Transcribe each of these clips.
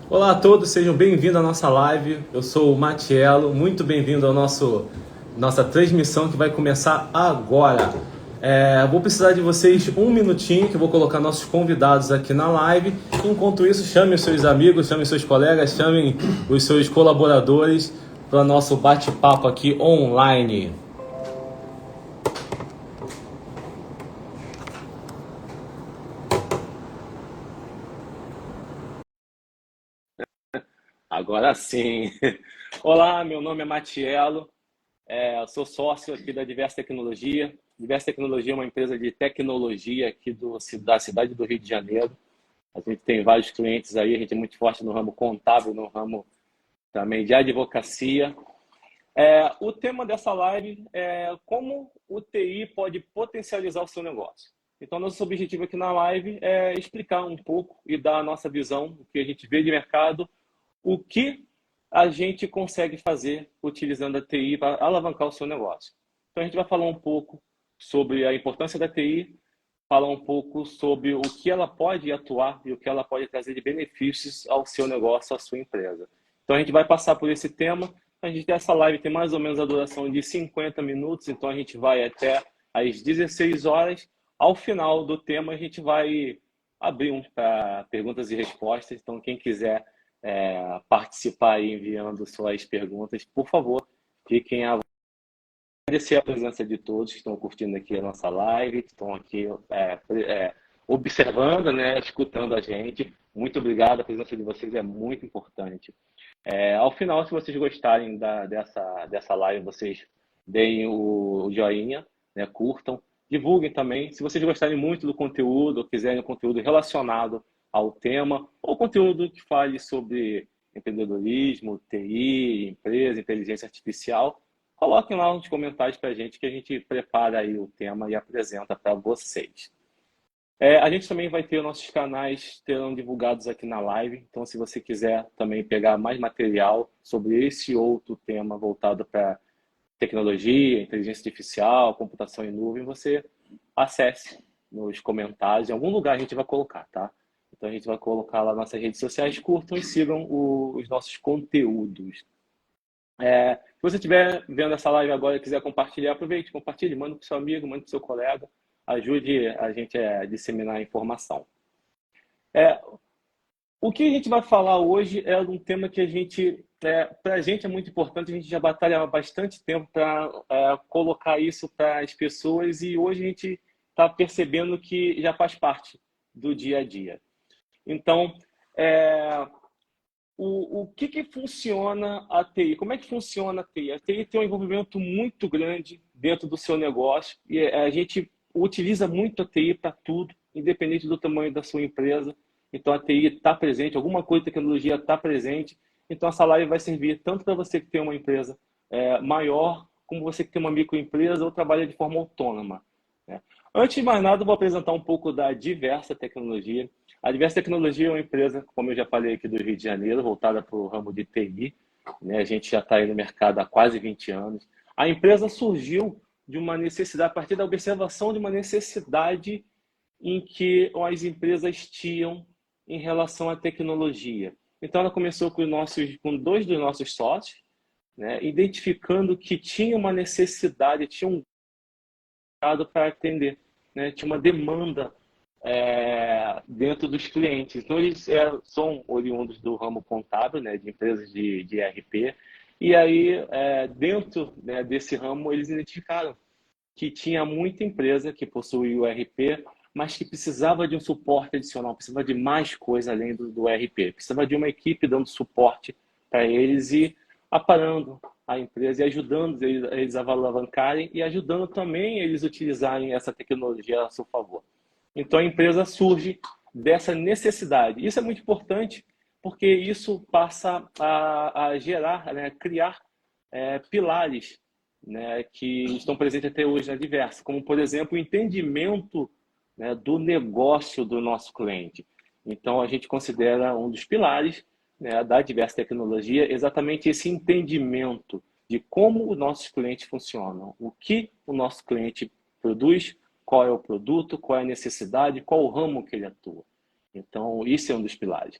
Olá a todos, sejam bem-vindos à nossa live. Eu sou o Matiello, muito bem-vindo ao nossa transmissão que vai começar agora. Vou precisar de vocês um minutinho que eu vou colocar nossos convidados aqui na live. Enquanto isso, chamem os seus amigos, chamem seus colegas, chamem os seus colaboradores para o nosso bate-papo aqui online. Agora sim. Olá, meu nome é Matiello. Eu sou sócio aqui da Diversa Tecnologia. Diversa Tecnologia é uma empresa de tecnologia aqui da cidade do Rio de Janeiro. A gente tem vários clientes aí, a gente é muito forte no ramo contábil, no ramo também de advocacia. O tema dessa live é como o TI pode potencializar o seu negócio. Então, nosso objetivo aqui na live é explicar um pouco e dar a nossa visão, o que a gente vê de mercado, o que a gente consegue fazer utilizando a TI para alavancar o seu negócio. Então, a gente vai falar um pouco sobre a importância da TI, falar um pouco sobre o que ela pode atuar e o que ela pode trazer de benefícios ao seu negócio, à sua empresa. Então, a gente vai passar por esse tema. Essa live tem mais ou menos a duração de 50 minutos, então a gente vai até às 16 horas. Ao final do tema, a gente vai abrir para perguntas e respostas. Então, quem quiser participar aí enviando suas perguntas, por favor, fiquem à vontade. Agradecer a presença de todos que estão curtindo aqui a nossa live, que estão aqui observando, né, escutando a gente. Muito obrigado, a presença de vocês é muito importante. Ao final, se vocês gostarem dessa live, vocês deem o joinha, né, curtam, divulguem também. Se vocês gostarem muito do conteúdo, ou quiserem um conteúdo relacionado ao tema, ou conteúdo que fale sobre empreendedorismo, TI, empresa, inteligência artificial, coloquem lá nos comentários para a gente prepara aí o tema e apresenta para vocês. A gente também vai ter nossos canais serão divulgados aqui na live, então se você quiser também pegar mais material sobre esse outro tema voltado para tecnologia, inteligência artificial, computação em nuvem, você acesse nos comentários, em algum lugar a gente vai colocar, tá? Então a gente vai colocar lá nas nossas redes sociais, curtam e sigam os nossos conteúdos. Se você estiver vendo essa live agora e quiser compartilhar, aproveite, compartilhe, manda para o seu amigo, manda para o seu colega, ajude a gente a disseminar a informação. O que a gente vai falar hoje é um tema que para a gente é muito importante, a gente já batalha há bastante tempo para colocar isso para as pessoas e hoje a gente está percebendo que já faz parte do dia a dia. Então, o que funciona a TI? Como é que funciona a TI? A TI tem um envolvimento muito grande dentro do seu negócio e a gente utiliza muito a TI para tudo, independente do tamanho da sua empresa. Então, a TI está presente, alguma coisa de tecnologia está presente. Então, essa live vai servir tanto para você que tem uma empresa maior, como você que tem uma microempresa ou trabalha de forma autônoma, né? Antes de mais nada, eu vou apresentar um pouco da Diversa Tecnologia. A Diversa Tecnologia é uma empresa, como eu já falei aqui, do Rio de Janeiro, voltada para o ramo de TI, né? A gente já está aí no mercado há quase 20 anos. A empresa surgiu de uma necessidade, a partir da observação de uma necessidade em que as empresas tinham em relação à tecnologia. Então, ela começou com dois dos nossos sócios, né? Identificando que tinha uma necessidade, tinha um mercado para atender, né? Tinha uma demanda dentro dos clientes. Então, eles são oriundos do ramo contábil, né, de empresas de ERP, e aí, dentro, né, desse ramo, eles identificaram que tinha muita empresa que possuía o ERP, mas que precisava de um suporte adicional, precisava de mais coisa além do ERP, precisava de uma equipe dando suporte para eles e aparando a empresa e ajudando eles a alavancarem e ajudando também eles a utilizarem essa tecnologia a seu favor. Então, a empresa surge dessa necessidade. Isso é muito importante porque isso passa a gerar, né, criar pilares, né, que estão presentes até hoje na Diversa, como, por exemplo, o entendimento, né, do negócio do nosso cliente. Então, a gente considera um dos pilares, né, da Diversa Tecnologia exatamente esse entendimento de como os nossos clientes funcionam, o que o nosso cliente produz, qual é o produto, qual é a necessidade, qual o ramo que ele atua. Então, isso é um dos pilares.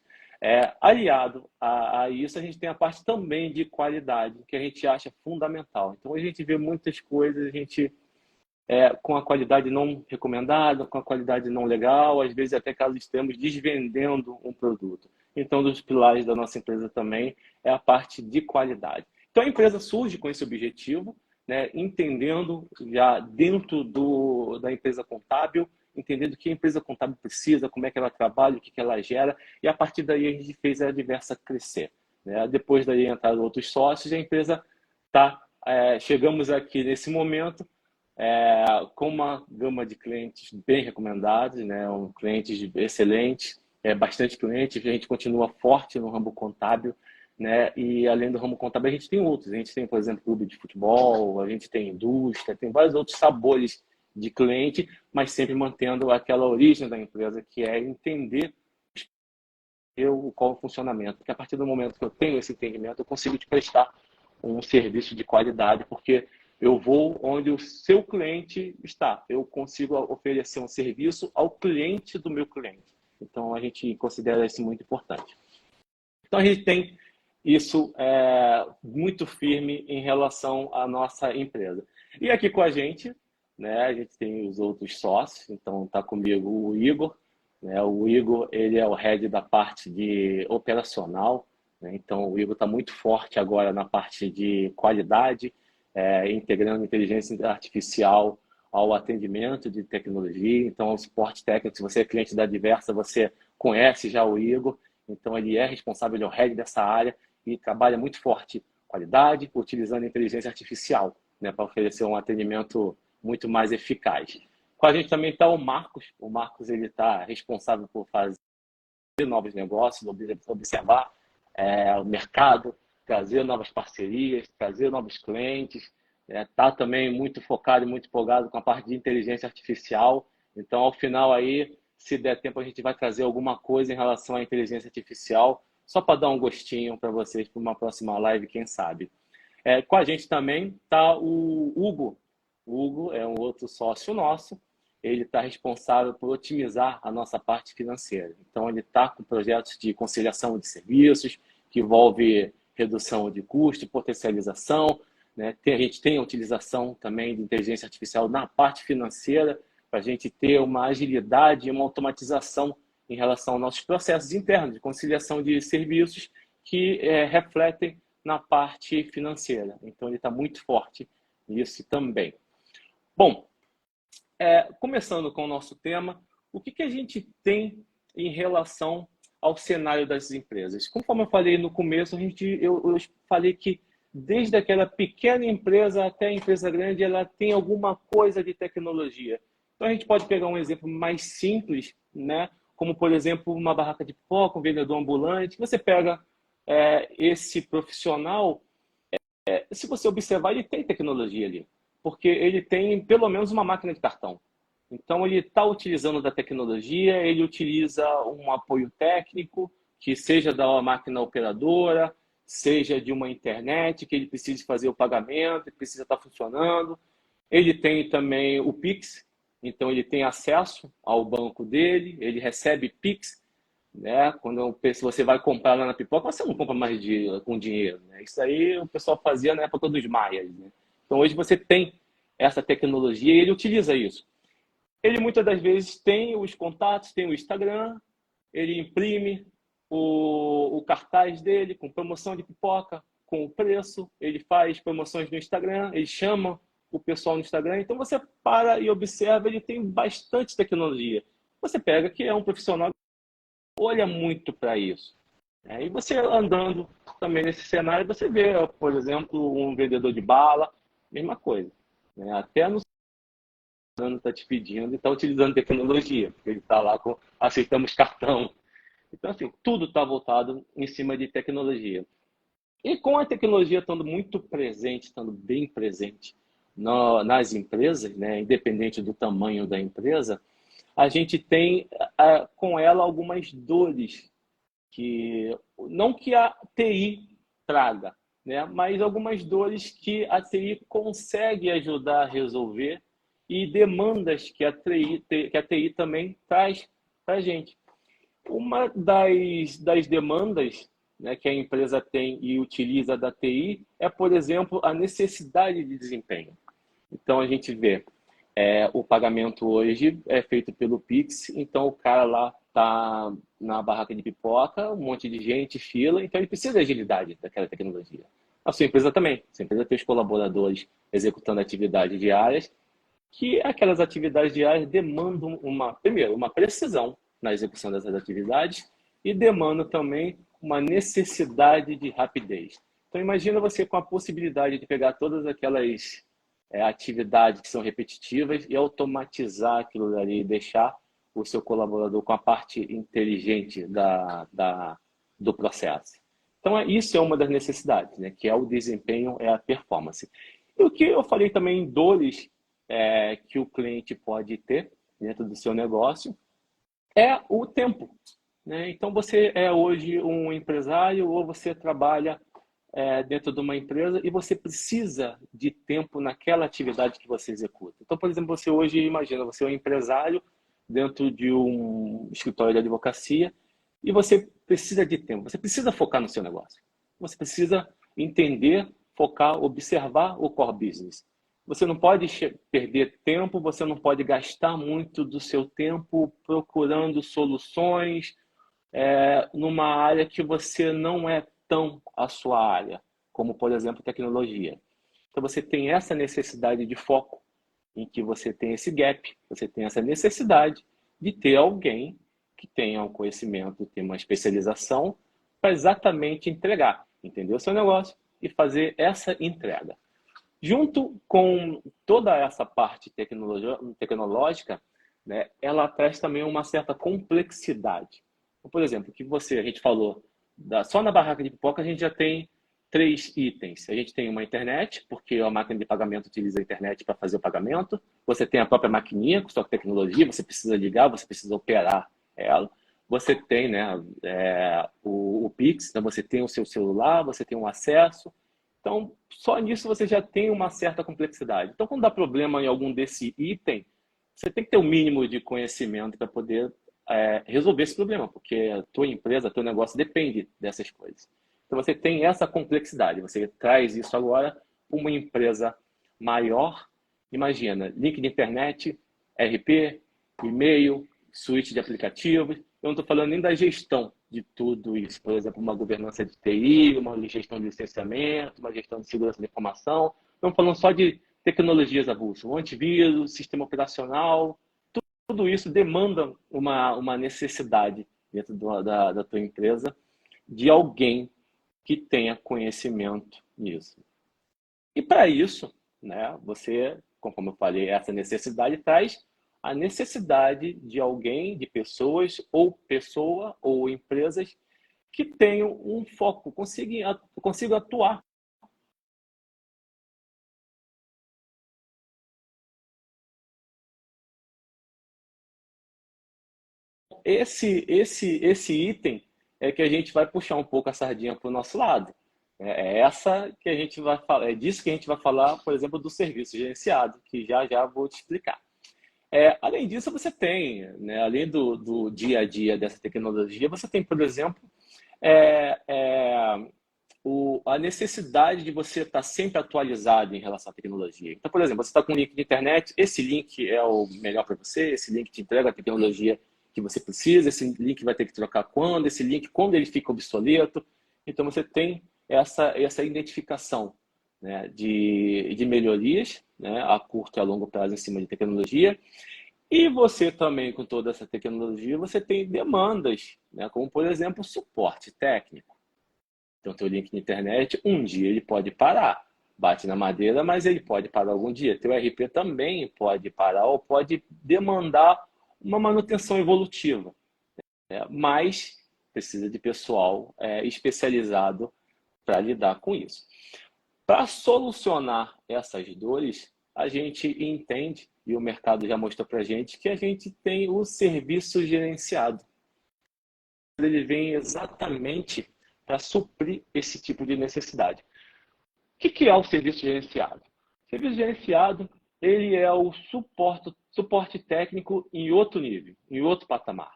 Aliado a isso, a gente tem a parte também de qualidade, que a gente acha fundamental. Então, a gente vê muitas coisas, a gente com a qualidade não recomendada, com a qualidade não legal, às vezes até casos extremos, desvendendo um produto. Então, um dos pilares da nossa empresa também é a parte de qualidade. Então, a empresa surge com esse objetivo, né, entendendo já dentro da empresa contábil, entendendo o que a empresa contábil precisa, como é que ela trabalha, o que ela gera, e a partir daí a gente fez a Diversa crescer. Né? Depois daí entraram outros sócios, e a empresa está, chegamos aqui nesse momento, com uma gama de clientes bem recomendados, né? Clientes excelentes, bastante clientes, a gente continua forte no ramo contábil, né? E além do ramo contábil, a gente tem outros. A gente tem, por exemplo, clube de futebol, a gente tem indústria, tem vários outros sabores de cliente, mas sempre mantendo aquela origem da empresa, que é entender qual é o funcionamento. Porque a partir do momento que eu tenho esse entendimento, eu consigo te prestar um serviço de qualidade, porque eu vou onde o seu cliente está. Eu consigo oferecer um serviço ao cliente do meu cliente. Então, a gente considera isso muito importante. Então, a gente tem isso muito firme em relação à nossa empresa. E aqui com a gente, né, a gente tem os outros sócios. Então, está comigo o Igor. Né? O Igor, ele é o head da parte de operacional. Né? Então, o Igor está muito forte agora na parte de qualidade, integrando inteligência artificial ao atendimento de tecnologia. Então, ao suporte técnico. Se você é cliente da Diversa, você conhece já o Igor. Então, ele é responsável, ele é o head dessa área e trabalha muito forte qualidade, utilizando inteligência artificial, né, para oferecer um atendimento muito mais eficaz. Com a gente também está o Marcos. O Marcos, ele está responsável por fazer novos negócios, observar o mercado, trazer novas parcerias, trazer novos clientes. Está também muito focado e muito empolgado com a parte de inteligência artificial. Então, ao final aí, se der tempo, a gente vai trazer alguma coisa em relação à inteligência artificial, só para dar um gostinho para vocês para uma próxima live, quem sabe. Com a gente também está o Hugo. O Hugo é um outro sócio nosso. Ele está responsável por otimizar a nossa parte financeira. Então, ele está com projetos de conciliação de serviços, que envolve redução de custo, potencialização. Né? A gente tem a utilização também de inteligência artificial na parte financeira, para a gente ter uma agilidade e uma automatização em relação aos nossos processos internos de conciliação de serviços que refletem na parte financeira. Então, ele está muito forte nisso também. Bom, começando com o nosso tema, o que a gente tem em relação ao cenário das empresas? Conforme eu falei no começo, eu falei que desde aquela pequena empresa até a empresa grande, ela tem alguma coisa de tecnologia. Então, a gente pode pegar um exemplo mais simples, né? Como, por exemplo, uma barraca de pipoca, um vendedor ambulante. Você pega esse profissional, se você observar, ele tem tecnologia ali, porque ele tem pelo menos uma máquina de cartão. Então, ele está utilizando da tecnologia, ele utiliza um apoio técnico, que seja da máquina operadora, seja de uma internet, que ele precise fazer o pagamento, ele precisa estar funcionando. Ele tem também o Pix, então ele tem acesso ao banco dele, ele recebe Pix, né? Se você vai comprar lá na pipoca, você não compra mais com dinheiro, né? Isso aí o pessoal fazia na época dos maias, né? Então hoje você tem essa tecnologia e ele utiliza isso. Ele muitas das vezes tem os contatos, tem o Instagram, ele imprime o cartaz dele com promoção de pipoca, com o preço, ele faz promoções no Instagram, ele chama o pessoal no Instagram. Então você para e observa, ele tem bastante tecnologia. Você pega que é um profissional que olha muito para isso. E você andando também nesse cenário, você vê, por exemplo, um vendedor de bala, mesma coisa. Até no está te pedindo e está utilizando tecnologia, porque ele está lá com aceitamos cartão. Então, assim, tudo está voltado em cima de tecnologia. E com a tecnologia estando muito presente, estando bem presente nas empresas, né, independente do tamanho da empresa, a gente tem com ela algumas dores que não que a TI traga, né, mas algumas dores que a TI consegue ajudar a resolver e demandas que a TI também traz para a gente. Uma das demandas, né, que a empresa tem e utiliza da TI é, por exemplo, a necessidade de desempenho. Então, a gente vê o pagamento hoje é feito pelo Pix, então o cara lá está na barraca de pipoca, um monte de gente, fila, então ele precisa de agilidade daquela tecnologia. A sua empresa também. A sua empresa tem os colaboradores executando atividades diárias, que aquelas atividades diárias demandam primeiro, uma precisão na execução dessas atividades e demandam também uma necessidade de rapidez. Então, imagina você com a possibilidade de pegar todas aquelas atividades que são repetitivas e automatizar aquilo dali e deixar o seu colaborador com a parte inteligente do processo. Então, isso é uma das necessidades, né? Que é o desempenho, é a performance. E o que eu falei também, dores que o cliente pode ter dentro do seu negócio é o tempo, né? Então, você é hoje um empresário ou você trabalha dentro de uma empresa e você precisa de tempo naquela atividade que você executa. Então, por exemplo, você hoje, imagina, você é um empresário dentro de um escritório de advocacia e você precisa de tempo, você precisa focar no seu negócio. Você precisa entender, focar, observar o core business. Você não pode perder tempo, você não pode gastar muito do seu tempo procurando soluções numa área que você não é tão a sua área, como, por exemplo, tecnologia. Então, você tem essa necessidade de foco, em que você tem esse gap, você tem essa necessidade de ter alguém que tenha um conhecimento, tenha uma especialização para exatamente entregar, entender o seu negócio e fazer essa entrega. Junto com toda essa parte tecnológica, né, ela traz também uma certa complexidade. Por exemplo, a gente falou, só na barraca de pipoca a gente já tem 3 itens. A gente tem uma internet, porque a máquina de pagamento utiliza a internet para fazer o pagamento. Você tem a própria maquininha com sua tecnologia, você precisa ligar, você precisa operar ela. Você tem, né, o Pix, então você tem o seu celular, você tem um acesso. Então, só nisso você já tem uma certa complexidade. Então, quando dá problema em algum desse item, você tem que ter o um mínimo de conhecimento para poder resolver esse problema, porque a tua empresa, teu negócio depende dessas coisas. Então, você tem essa complexidade. Você traz isso agora para uma empresa maior. Imagina, link de internet, RP, e-mail, suíte de aplicativos. Eu não estou falando nem da gestão de tudo isso. Por exemplo, uma governança de TI, uma gestão de licenciamento, uma gestão de segurança da informação. Estamos falando só de tecnologias avulsas, um antivírus, sistema operacional. Tudo isso demanda uma necessidade dentro da tua empresa de alguém que tenha conhecimento nisso. E para isso, né, você, conforme eu falei, essa necessidade traz a necessidade de alguém, de pessoas ou empresas que tenham um foco, consigam atuar. Esse item é que a gente vai puxar um pouco a sardinha para o nosso lado. Essa que a gente vai falar, é disso que a gente vai falar, por exemplo, do serviço gerenciado, que já vou te explicar. Além disso, você tem, né, além do dia a dia dessa tecnologia, você tem, por exemplo, é, é, a necessidade de você estar sempre atualizado em relação à tecnologia. Então, por exemplo, você está com um link de internet, esse link é o melhor para você, esse link te entrega a tecnologia que você precisa, esse link vai ter que trocar quando, esse link quando ele fica obsoleto. Então, você tem essa identificação, né, de melhorias, né, a curto e a longo prazo em cima de tecnologia. E você também, com toda essa tecnologia, você tem demandas, né, como, por exemplo, suporte técnico. Então, teu link na internet, um dia ele pode parar. Bate na madeira, mas ele pode parar algum dia. Teu RP também pode parar ou pode demandar uma manutenção evolutiva, né? Mas precisa de pessoal especializado para lidar com isso. Para solucionar essas dores, a gente entende, e o mercado já mostrou para a gente, que a gente tem o serviço gerenciado. Ele vem exatamente para suprir esse tipo de necessidade. O que é o serviço gerenciado? O serviço gerenciado, ele é o suporte técnico em outro nível, em outro patamar.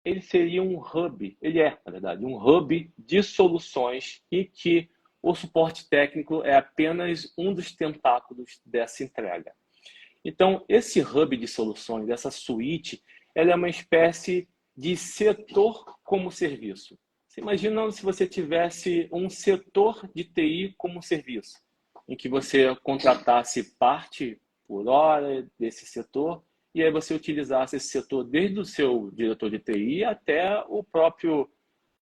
ele seria um hub, ele é, na verdade, um hub de soluções e que o suporte técnico é apenas um dos tentáculos dessa entrega. Então, esse hub de soluções, essa suíte, ela é uma espécie de setor como serviço. Você imagina se você tivesse um setor de TI como serviço, em que você contratasse parte por hora desse setor e aí você utilizasse esse setor desde o seu diretor de TI até o próprio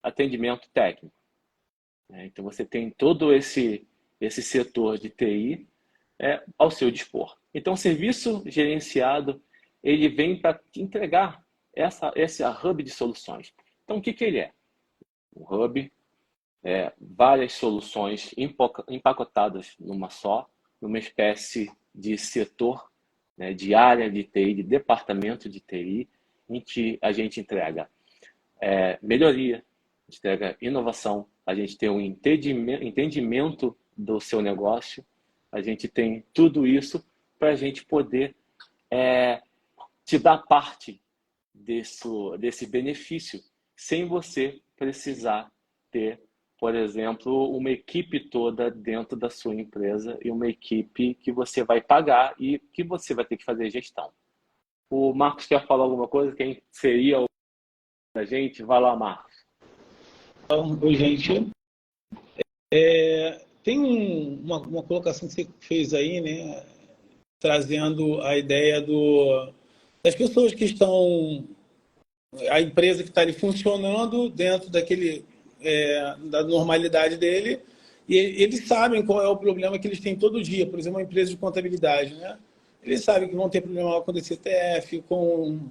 atendimento técnico. Então, você tem todo esse setor de TI ao seu dispor. Então, o serviço gerenciado, ele vem para entregar esse hub de soluções. Então, o que ele é? Um hub várias soluções empacotadas numa só, numa espécie de setor, né, de área de TI, de departamento de TI, em que a gente entrega melhoria, a gente entrega inovação, a gente tem um entendimento do seu negócio, a gente tem tudo isso para a gente poder te dar parte desse benefício, sem você precisar ter, por exemplo, uma equipe toda dentro da sua empresa e uma equipe que você vai pagar e que você vai ter que fazer gestão. O Marcos quer falar alguma coisa? Quem seria a gente? Vai lá, Marcos. Então, gente, tem uma colocação que você fez aí, né, trazendo a ideia das pessoas que estão, a empresa que está ali funcionando dentro da normalidade dele, e eles sabem qual é o problema que eles têm todo dia. Por exemplo, uma empresa de contabilidade, né? Eles sabem que vão ter problema com DCTF, com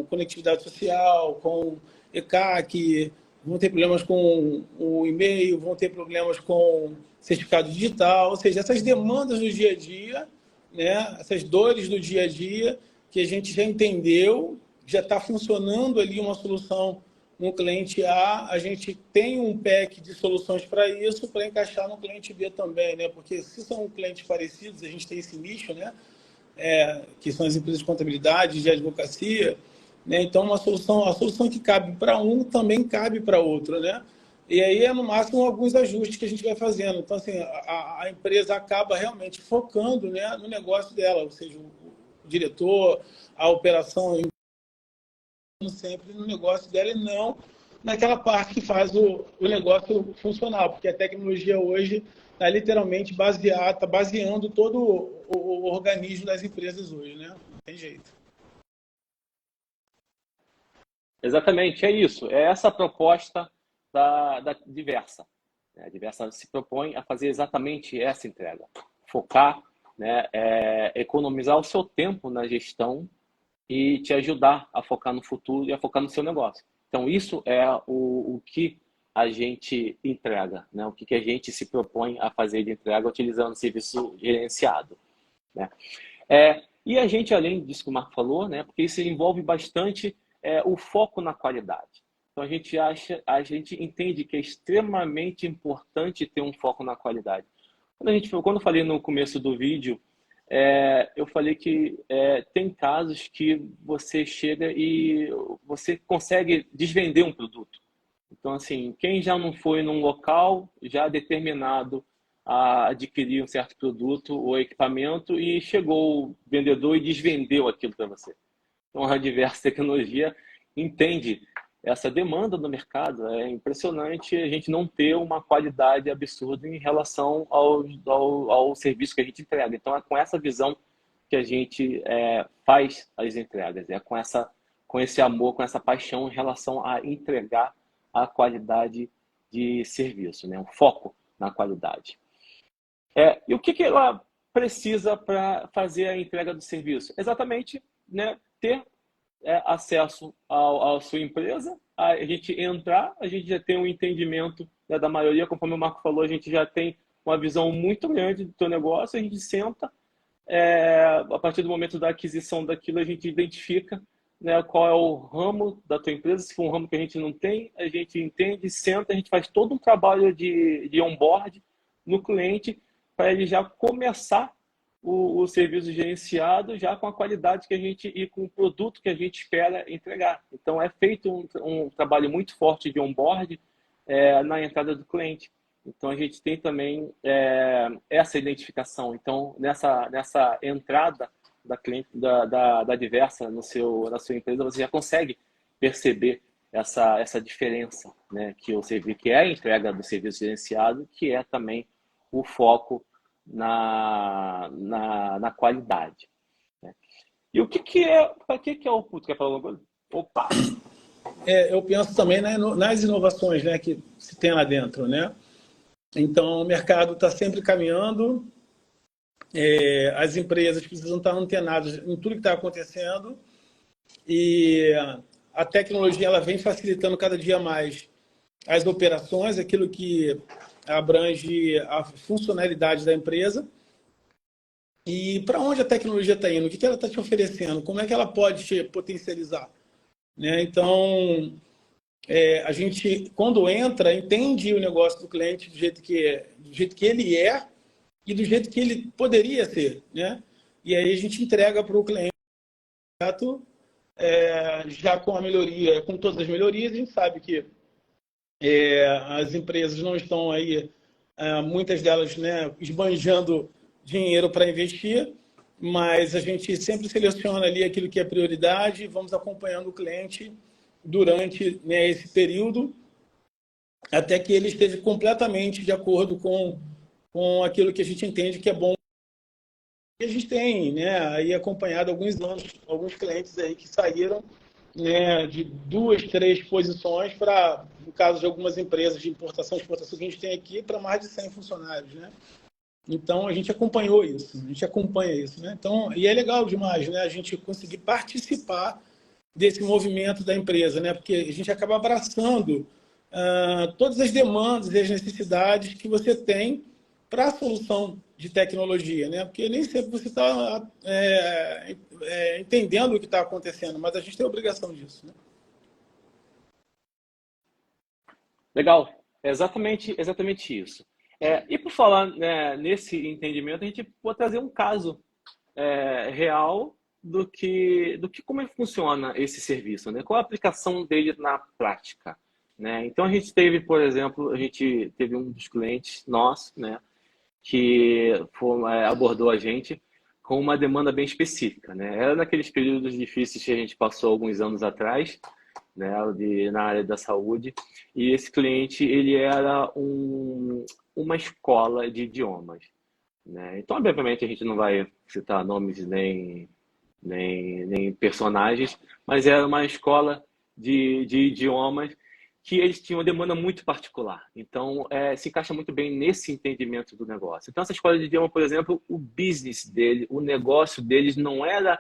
conectividade social, com ECAC, vão ter problemas com o e-mail, vão ter problemas com certificado digital, ou seja, essas demandas do dia a dia, né? Essas dores do dia a dia que a gente já entendeu, já está funcionando ali uma solução no cliente A, a gente tem um pack de soluções para isso, para encaixar no cliente B também, né? Porque se são clientes parecidos, a gente tem esse nicho, né? Que são as empresas de contabilidade, de advocacia, né? Então, a solução que cabe para um também cabe para outro, né? E aí no máximo alguns ajustes que a gente vai fazendo. Então, assim, a empresa acaba realmente focando, né, no negócio dela, ou seja, o diretor, a operação sempre no negócio dela e não naquela parte que faz o negócio funcionar, porque a tecnologia hoje está literalmente está baseando todo o organismo das empresas hoje, né? Não tem jeito. Exatamente, é isso. É essa a proposta da Diversa. A Diversa se propõe a fazer exatamente essa entrega. Focar, né, economizar o seu tempo na gestão e te ajudar a focar no futuro e a focar no seu negócio. Então, isso é o que a gente entrega, né? O que a gente se propõe a fazer de entrega utilizando o serviço gerenciado, né? E a gente, além disso que o Marco falou, né, porque isso envolve bastante o foco na qualidade. Então, a gente entende que é extremamente importante ter um foco na qualidade. Quando eu falei no começo do vídeo, eu falei que tem casos que você chega e você consegue desvender um produto. Então, assim, quem já não foi num local já determinado a adquirir um certo produto ou equipamento e chegou o vendedor e desvendeu aquilo para você. Então, a Diversa Tecnologia entende essa demanda do mercado. É impressionante a gente não ter uma qualidade absurda em relação ao serviço que a gente entrega. Então, é com essa visão que a gente faz as entregas. Com esse amor, com essa paixão em relação a entregar a qualidade de serviço, né? O foco na qualidade. E o que ela precisa para fazer a entrega do serviço? Exatamente, né, ter acesso à sua empresa, a gente entrar, a gente já tem um entendimento, né, da maioria, conforme o Marco falou, a gente já tem uma visão muito grande do teu negócio, a gente senta, a partir do momento da aquisição daquilo, a gente identifica, né, qual é o ramo da tua empresa. Se for um ramo que a gente não tem, a gente entende, senta, a gente faz todo um trabalho de onboard no cliente para ele já começar o serviço gerenciado já com a qualidade que a gente e com o produto que a gente espera entregar. Então, é feito um trabalho muito forte de onboard na entrada do cliente. Então, a gente tem também essa identificação. Então, nessa entrada da cliente, da diversa na sua empresa, você já consegue perceber essa diferença, né? Que o serviço, que é a entrega do serviço gerenciado, que é também o foco na qualidade, né? E o que é, para que é o puto? Quer falar alguma coisa? Opa! Eu penso também, né, nas inovações, né, que se tem lá dentro, né? Então, o mercado está sempre caminhando, as empresas precisam estar antenadas em tudo que está acontecendo e a tecnologia ela vem facilitando cada dia mais as operações, aquilo que abrange a funcionalidade da empresa. E para onde a tecnologia está indo? O que ela está te oferecendo? Como é que ela pode te potencializar? Né? Então, a gente, quando entra, entende o negócio do cliente do jeito que ele é e do jeito que ele poderia ser. Né? E aí a gente entrega para o cliente já com a melhoria, com todas as melhorias. A gente sabe que as empresas não estão aí, muitas delas, né, esbanjando dinheiro para investir, mas a gente sempre seleciona ali aquilo que é prioridade, vamos acompanhando o cliente durante, né, esse período, até que ele esteja completamente de acordo com aquilo que a gente entende que é bom. E a gente tem, né, aí acompanhado alguns clientes aí que saíram, né, de 2, 3 posições para, no caso de algumas empresas de importação e exportação que a gente tem aqui, para mais de 100 funcionários, né? Então, a gente acompanhou isso, a gente acompanha isso, né? Então, e é legal demais, né, a gente conseguir participar desse movimento da empresa, né? Porque a gente acaba abraçando todas as demandas e as necessidades que você tem para a solução de tecnologia, né? Porque nem sempre você está entendendo o que está acontecendo, mas a gente tem a obrigação disso, né? Legal, é exatamente isso. E por falar, né, nesse entendimento, a gente pode trazer um caso real do que como é que funciona esse serviço, né? Qual a aplicação dele na prática, né? Então a gente teve, por exemplo, a gente teve um dos clientes nossos, né, que abordou a gente com uma demanda bem específica, né? Era naqueles períodos difíceis que a gente passou alguns anos atrás, né, na área da saúde, e esse cliente ele era uma escola de idiomas, né? Então, obviamente, a gente não vai citar nomes nem personagens, mas era uma escola de idiomas que eles tinham uma demanda muito particular. Então, se encaixa muito bem nesse entendimento do negócio. Então, essa escola de idioma, por exemplo, o business dele, o negócio deles não era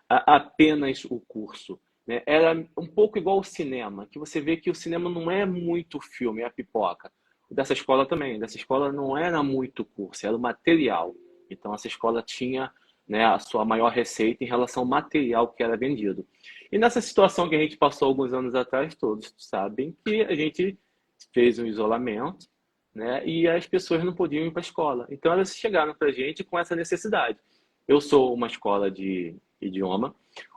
apenas o curso, né? Era um pouco igual ao cinema, que você vê que o cinema não é muito filme, é a pipoca. Dessa escola também, dessa escola não era muito curso, era o material. Então, essa escola tinha, né, a sua maior receita em relação ao material que era vendido. E nessa situação que a gente passou alguns anos atrás, todos sabem que a gente fez um isolamento, né, e as pessoas não podiam ir para a escola. Então, elas chegaram para a gente com essa necessidade. Eu sou uma escola de idioma.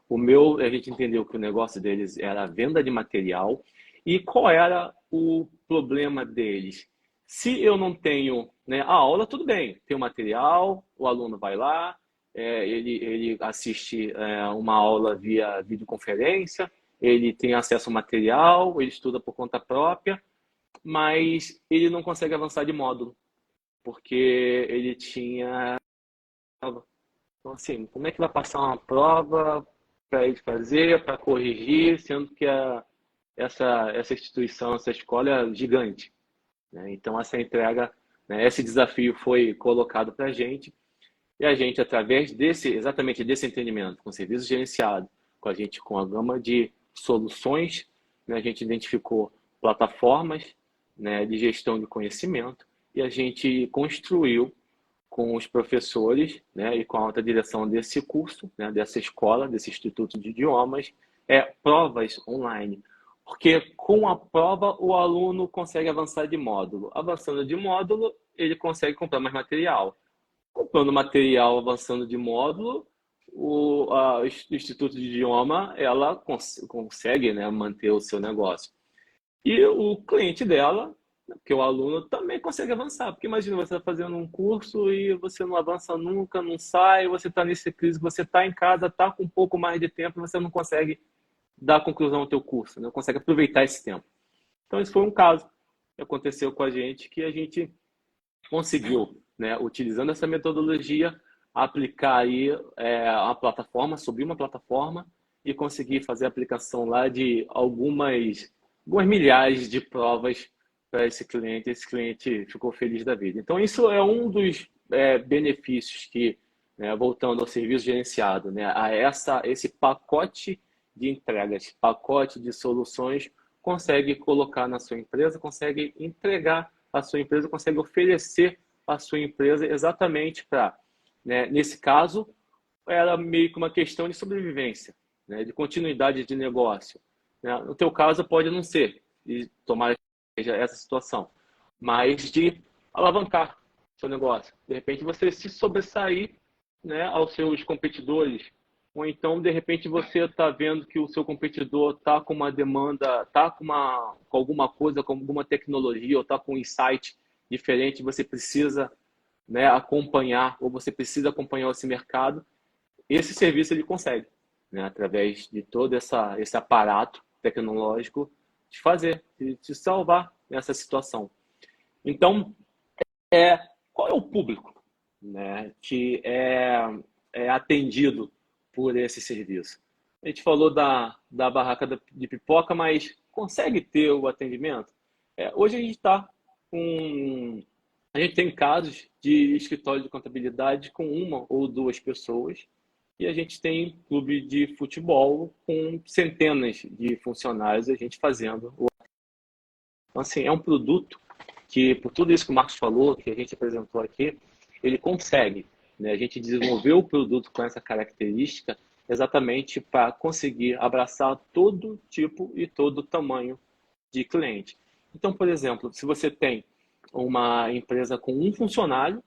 A gente entendeu que o negócio deles era a venda de material. E qual era o problema deles? Se eu não tenho, né, a aula, tudo bem, tem o material, o aluno vai lá, ele assiste uma aula via videoconferência, ele tem acesso ao material, ele estuda por conta própria, mas ele não consegue avançar de módulo, porque ele tinha. Então, assim, como é que vai passar uma prova para ele fazer, para corrigir, sendo que essa instituição, essa escola é gigante, né? Então, essa entrega, né, esse desafio foi colocado para a gente, e a gente, através exatamente desse entendimento, com serviço gerenciado, com a gama de soluções, né, a gente identificou plataformas, né, de gestão de conhecimento, e a gente construiu com os professores, né, e com a alta direção desse curso, né, dessa escola, desse Instituto de Idiomas, provas online. Porque com a prova o aluno consegue avançar de módulo. Avançando de módulo, ele consegue comprar mais material. comprando material, avançando de módulo, o Instituto de Idioma, ela consegue, né, manter o seu negócio. E o cliente dela, que é o aluno, também consegue avançar. Porque imagina, você está fazendo um curso e você não avança nunca, não sai, você está nesse crise, você está em casa, está com um pouco mais de tempo, você não consegue dar conclusão ao teu curso, não consegue aproveitar esse tempo. Então, esse foi um caso que aconteceu com a gente, que a gente conseguiu, né, utilizando essa metodologia, aplicar aí uma plataforma, subir uma plataforma e conseguir fazer a aplicação lá de algumas milhares de provas para esse cliente. Esse cliente ficou feliz da vida. Então, isso é um dos benefícios que, né, voltando ao serviço gerenciado, né, a esse pacote de entregas, pacote de soluções, consegue colocar na sua empresa, consegue entregar a sua empresa, consegue oferecer a sua empresa exatamente para, né, nesse caso, era meio que uma questão de sobrevivência, né, de continuidade de negócio. Né? No teu caso, pode não ser, e tomar essa situação, mas de alavancar seu negócio. De repente, você se sobressair, né, aos seus competidores, ou então, de repente, você está vendo que o seu competidor está com uma demanda, está com alguma coisa, com alguma tecnologia, ou está com um insight diferente, você precisa, né, acompanhar, ou você precisa acompanhar esse mercado. Esse serviço ele consegue, né, através de todo esse aparato tecnológico, de fazer, de te salvar nessa situação. Então, qual é o público, né, que é atendido por esse serviço? A gente falou da barraca de pipoca, mas consegue ter o atendimento? Hoje a gente está com... A gente tem casos de escritório de contabilidade com uma ou duas pessoas e a gente tem clube de futebol com centenas de funcionários, a gente fazendo. Então, assim, é um produto que, por tudo isso que o Marcos falou, que a gente apresentou aqui, ele consegue, né? A gente desenvolveu o produto com essa característica exatamente para conseguir abraçar todo tipo e todo tamanho de cliente. Então, por exemplo, se você tem uma empresa com um funcionário,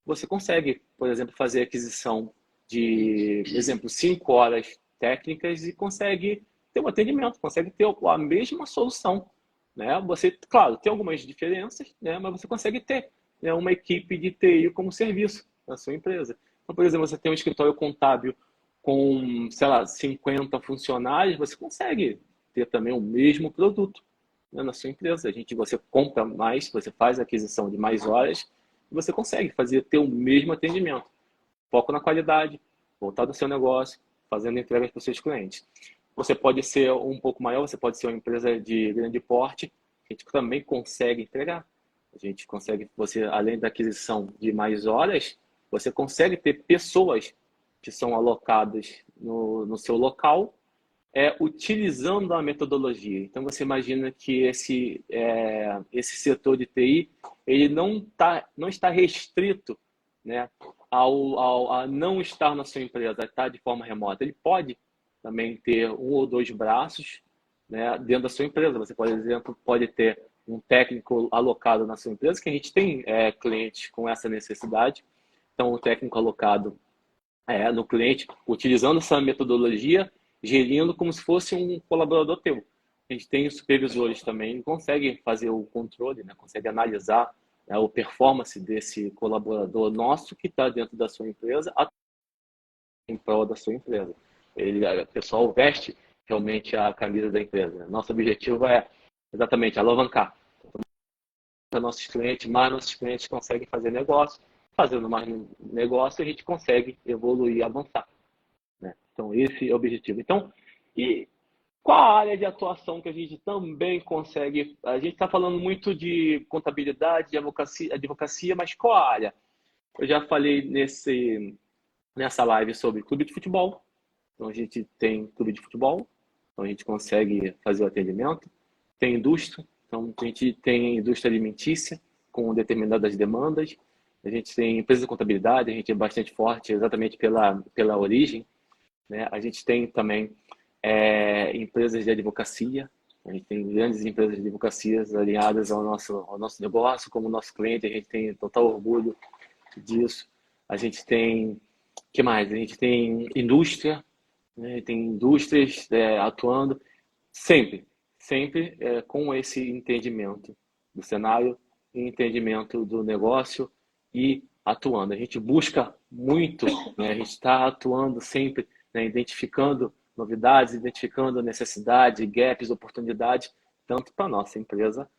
você consegue, por exemplo, fazer aquisição de, por exemplo, 5 horas técnicas e consegue ter um atendimento, consegue ter a mesma solução, né? Você, claro, tem algumas diferenças, né? Mas você consegue ter, né, uma equipe de TI como serviço na sua empresa. Então, por exemplo, você tem um escritório contábil com, sei lá, 50 funcionários, você consegue ter também o mesmo produto, né, na sua empresa. Você compra mais, você faz a aquisição de mais horas, e você consegue ter o mesmo atendimento. Foco na qualidade, voltado ao seu negócio, fazendo entregas para os seus clientes. Você pode ser um pouco maior, você pode ser uma empresa de grande porte, a gente também consegue entregar. A gente consegue, além da aquisição de mais horas, você consegue ter pessoas que são alocadas no seu local, utilizando a metodologia. Então, você imagina que esse setor de TI ele não está restrito, né, a não estar na sua empresa, a estar de forma remota. Ele pode também ter um ou dois braços, né, dentro da sua empresa. Você, por exemplo, pode ter um técnico alocado na sua empresa, que a gente tem clientes com essa necessidade. Então, o técnico alocado no cliente, utilizando essa metodologia, gerindo como se fosse um colaborador teu. A gente tem os supervisores também, conseguem fazer o controle, né? Consegue analisar, né, a performance desse colaborador nosso que está dentro da sua empresa, em prol da sua empresa. O pessoal veste realmente a camisa da empresa. Nosso objetivo é exatamente alavancar. Nossos clientes conseguem fazer negócio. Fazendo mais negócio, a gente consegue evoluir, avançar, né? Então, esse é o objetivo. Então, e qual a área de atuação que a gente também consegue? A gente está falando muito de contabilidade, de advocacia, mas qual a área? Eu já falei nessa live sobre clube de futebol. Então, a gente tem clube de futebol, então a gente consegue fazer o atendimento. Tem indústria, então a gente tem indústria alimentícia com determinadas demandas. A gente tem empresa de contabilidade, a gente é bastante forte exatamente pela origem, né? A gente tem também empresas de advocacia, a gente tem grandes empresas de advocacia alinhadas ao nosso negócio, como nosso cliente, a gente tem total orgulho disso. A gente tem, que mais? A gente tem indústria, né? Tem indústrias atuando sempre, sempre com esse entendimento do cenário e entendimento do negócio e atuando. A gente busca muito, né? A gente está atuando sempre, né? Identificando novidades, identificando necessidades, gaps, oportunidades, tanto para a nossa empresa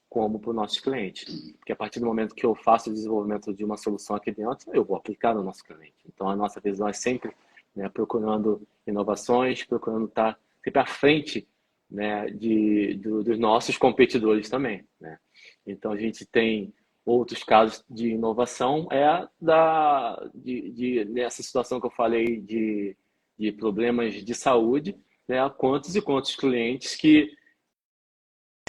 como para os nossos clientes. Porque a partir do momento que eu faço o desenvolvimento de uma solução aqui dentro, eu vou aplicar no nosso cliente. Então, a nossa visão é sempre, né, procurando inovações, procurando estar sempre à frente, né, dos nossos competidores também, né? Então, a gente tem outros casos de inovação, nessa situação que eu falei de problemas de saúde, né? Quantos e quantos clientes que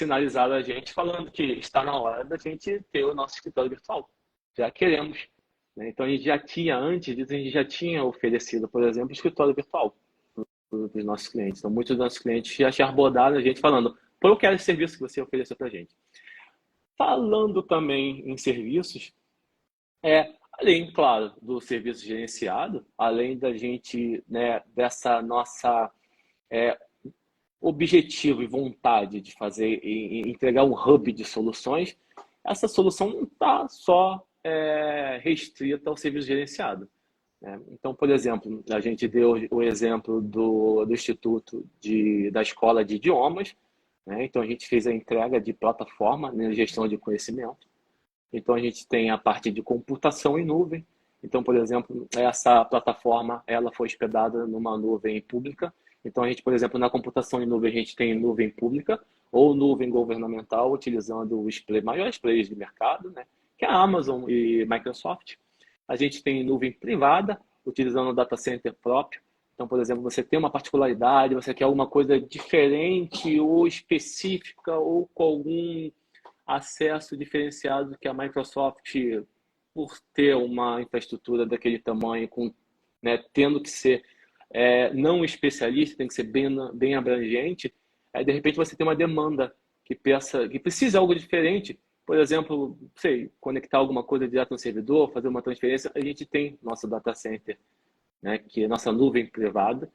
sinalizaram a gente falando que está na hora da gente ter o nosso escritório virtual. Já queremos, né? Então, a gente já tinha, antes disso, a gente já tinha oferecido, por exemplo, escritório virtual para os nossos clientes. Então, muitos dos nossos clientes já tinham abordado a gente falando, pô, eu quero esse serviço que você ofereceu para a gente. Falando também em serviços, além, claro, do serviço gerenciado, além da gente, né, dessa nossa objetivo e vontade de fazer e entregar um hub de soluções, essa solução não está só restrita ao serviço gerenciado, né? Então, por exemplo, a gente deu o exemplo do Instituto da Escola de Idiomas, né? Então, a gente fez a entrega de plataforma, né, gestão de conhecimento. Então, a gente tem a parte de computação em nuvem. Então, por exemplo, essa plataforma ela foi hospedada numa nuvem pública. Então, a gente, por exemplo, na computação em nuvem, a gente tem nuvem pública ou nuvem governamental, utilizando os maiores players de mercado, né? Que é a Amazon e Microsoft. A gente tem nuvem privada, utilizando o data center próprio. Então, por exemplo, você tem uma particularidade, você quer alguma coisa diferente ou específica ou com algum acesso diferenciado que a Microsoft, por ter uma infraestrutura daquele tamanho, né, tendo que ser não especialista, tem que ser bem abrangente, de repente você tem uma demanda que precisa de algo diferente. Por exemplo, sei, conectar alguma coisa direto no servidor, fazer uma transferência, a gente tem nosso data center, né, que é nossa nuvem privada,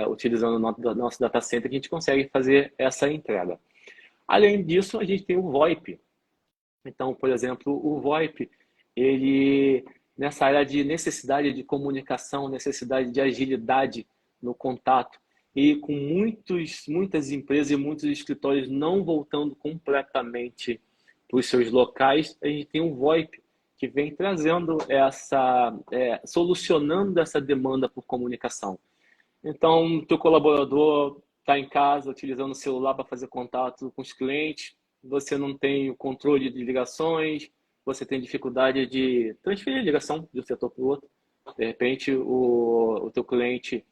utilizando o nosso data center, que a gente consegue fazer essa entrega. Além disso, a gente tem o VoIP. Então, por exemplo, o VoIP, ele, nessa área de necessidade de comunicação, necessidade de agilidade no contato, e com muitas empresas e muitos escritórios não voltando completamente para os seus locais, a gente tem o VoIP, que vem trazendo solucionando essa demanda por comunicação. Então, o teu colaborador está em casa utilizando o celular para fazer contato com os clientes, você não tem o controle de ligações, você tem dificuldade de transferir a ligação de um setor para o outro. De repente, o teu cliente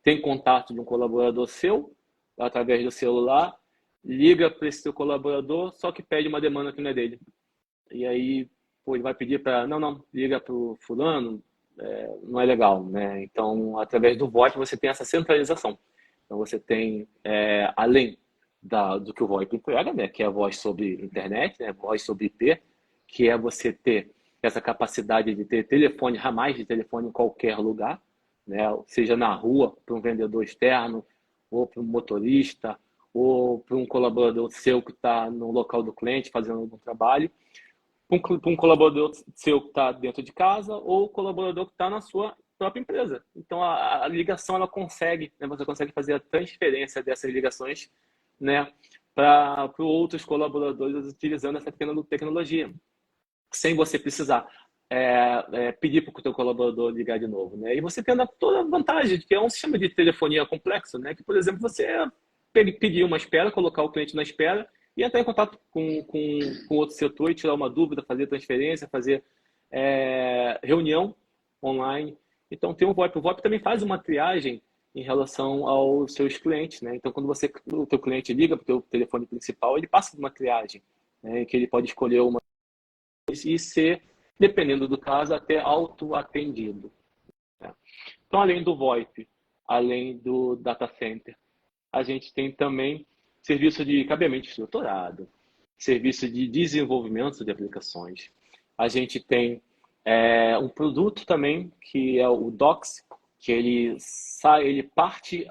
tem contato de um colaborador seu, através do celular, liga para esse teu colaborador, só que pede uma demanda que não é dele. E aí, pô, ele vai pedir para, não, liga para o fulano, não é legal, né? Então, através do VoIP, você tem essa centralização. Então, você tem, além do que o VoIP entrega, né? Que é a voz sobre internet, né? Voz sobre IP, que é você ter essa capacidade de ter telefone, ramais de telefone em qualquer lugar, né? Seja na rua, para um vendedor externo, ou para um motorista, ou para um colaborador seu que está no local do cliente fazendo algum trabalho, para um colaborador seu que está dentro de casa ou colaborador que está na sua própria empresa. Então, a ligação, ela consegue, né, você consegue fazer a transferência dessas ligações, né, para outros colaboradores utilizando essa tecnologia, sem você precisar pedir para o teu colaborador ligar de novo, né? E você tem toda a vantagem de que é um sistema de telefonia complexo, né? Que, por exemplo, você pedir uma espera, colocar o cliente na espera e entrar em contato com outro setor e tirar uma dúvida, fazer transferência, fazer reunião online. Então, tem o VoIP. O VoIP também faz uma triagem em relação aos seus clientes, né? Então, quando o teu cliente liga para o teu telefone principal, ele passa por uma triagem, né? Que ele pode escolher uma e ser, dependendo do caso, até auto-atendido, né? Então, além do VoIP, além do data center, a gente tem também serviço de cabeamento estruturado, serviço de desenvolvimento de aplicações. A gente tem Um produto também que é o Docs, que ele parte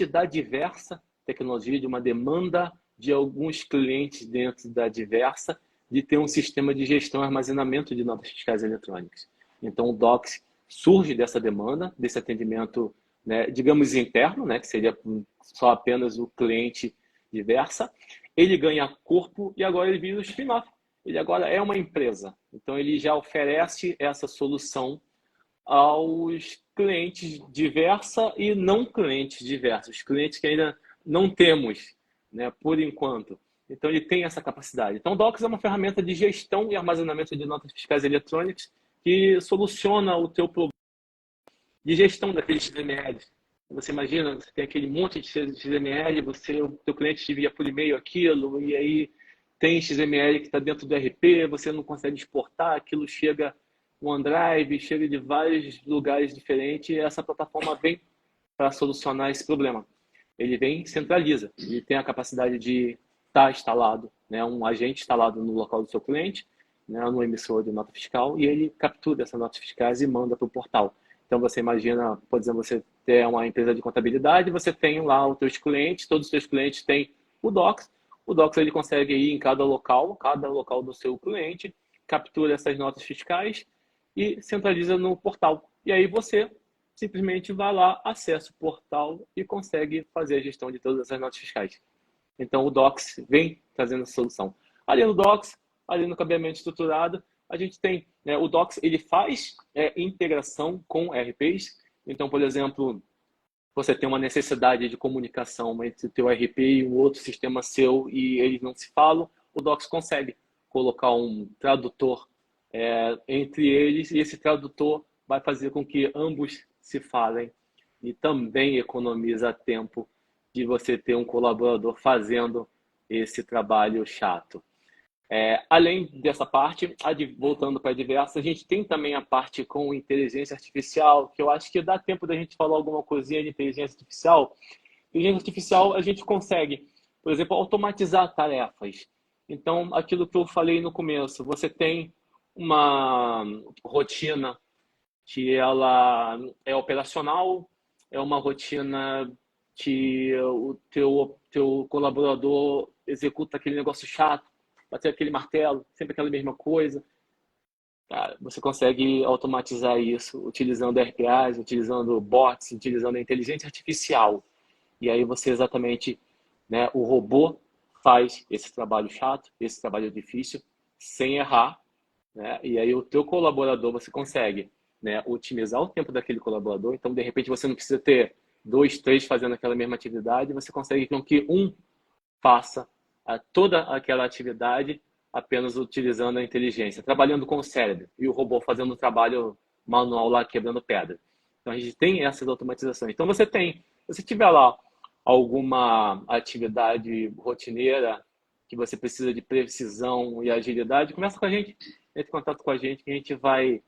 da Diversa Tecnologia, de uma demanda de alguns clientes dentro da Diversa, de ter um sistema de gestão e armazenamento de notas fiscais eletrônicas. Então, o Docs surge dessa demanda, desse atendimento, né, digamos, interno, né, que seria só apenas o cliente Diversa. Ele ganha corpo e agora ele vira o spin-off. Ele agora é uma empresa. Então, ele já oferece essa solução aos clientes Diversa e não clientes diversos, clientes que ainda não temos, né, por enquanto. Então, ele tem essa capacidade. Então, o Docs é uma ferramenta de gestão e armazenamento de notas fiscais eletrônicas que soluciona o teu problema de gestão daqueles XML. Você imagina, você tem aquele monte de XML, o teu cliente te envia por e-mail aquilo, e aí tem XML que está dentro do RP, você não consegue exportar, aquilo chega no OneDrive, chega de vários lugares diferentes, e essa plataforma vem para solucionar esse problema. Ele vem e centraliza, ele tem a capacidade de estar instalado, né, um agente instalado no local do seu cliente, né, no emissor de nota fiscal, e ele captura essas notas fiscais e manda para o portal. Então, você imagina, por exemplo, você ter uma empresa de contabilidade, você tem lá os seus clientes, todos os seus clientes têm o Docs. O Docs ele consegue ir em cada local do seu cliente, captura essas notas fiscais e centraliza no portal. E aí você simplesmente vai lá, acessa o portal e consegue fazer a gestão de todas essas notas fiscais. Então, o Docs vem trazendo essa solução. Ali no Docs, ali no cabeamento estruturado, a gente tem, né, o Docs, ele faz integração com RPs. Então, por exemplo, você tem uma necessidade de comunicação entre o teu RP e um outro sistema seu e eles não se falam, o Docs consegue colocar um tradutor entre eles e esse tradutor vai fazer com que ambos se falem e também economiza tempo de você ter um colaborador fazendo esse trabalho chato. Além dessa parte, voltando para a Diversa, a gente tem também a parte com inteligência artificial, que eu acho que dá tempo da gente falar alguma coisinha de inteligência artificial. Inteligência artificial, a gente consegue, por exemplo, automatizar tarefas. Então, aquilo que eu falei no começo, você tem uma rotina que ela é operacional, é uma rotina que o teu colaborador executa aquele negócio chato, bater aquele martelo, sempre aquela mesma coisa. Cara, você consegue automatizar isso utilizando RPAs, utilizando bots, utilizando a inteligência artificial. E aí você exatamente, né, o robô faz esse trabalho chato, esse trabalho difícil, sem errar, né? E aí o teu colaborador, você consegue, né, otimizar o tempo daquele colaborador. Então, de repente, você não precisa ter 2, 3 fazendo aquela mesma atividade, você consegue com que um faça toda aquela atividade apenas utilizando a inteligência, trabalhando com o cérebro, e o robô fazendo o trabalho manual lá, quebrando pedra. Então, a gente tem essas automatizações. Então, se tiver lá alguma atividade rotineira que você precisa de precisão e agilidade, começa com a gente, entre em contato com a gente, que a gente vai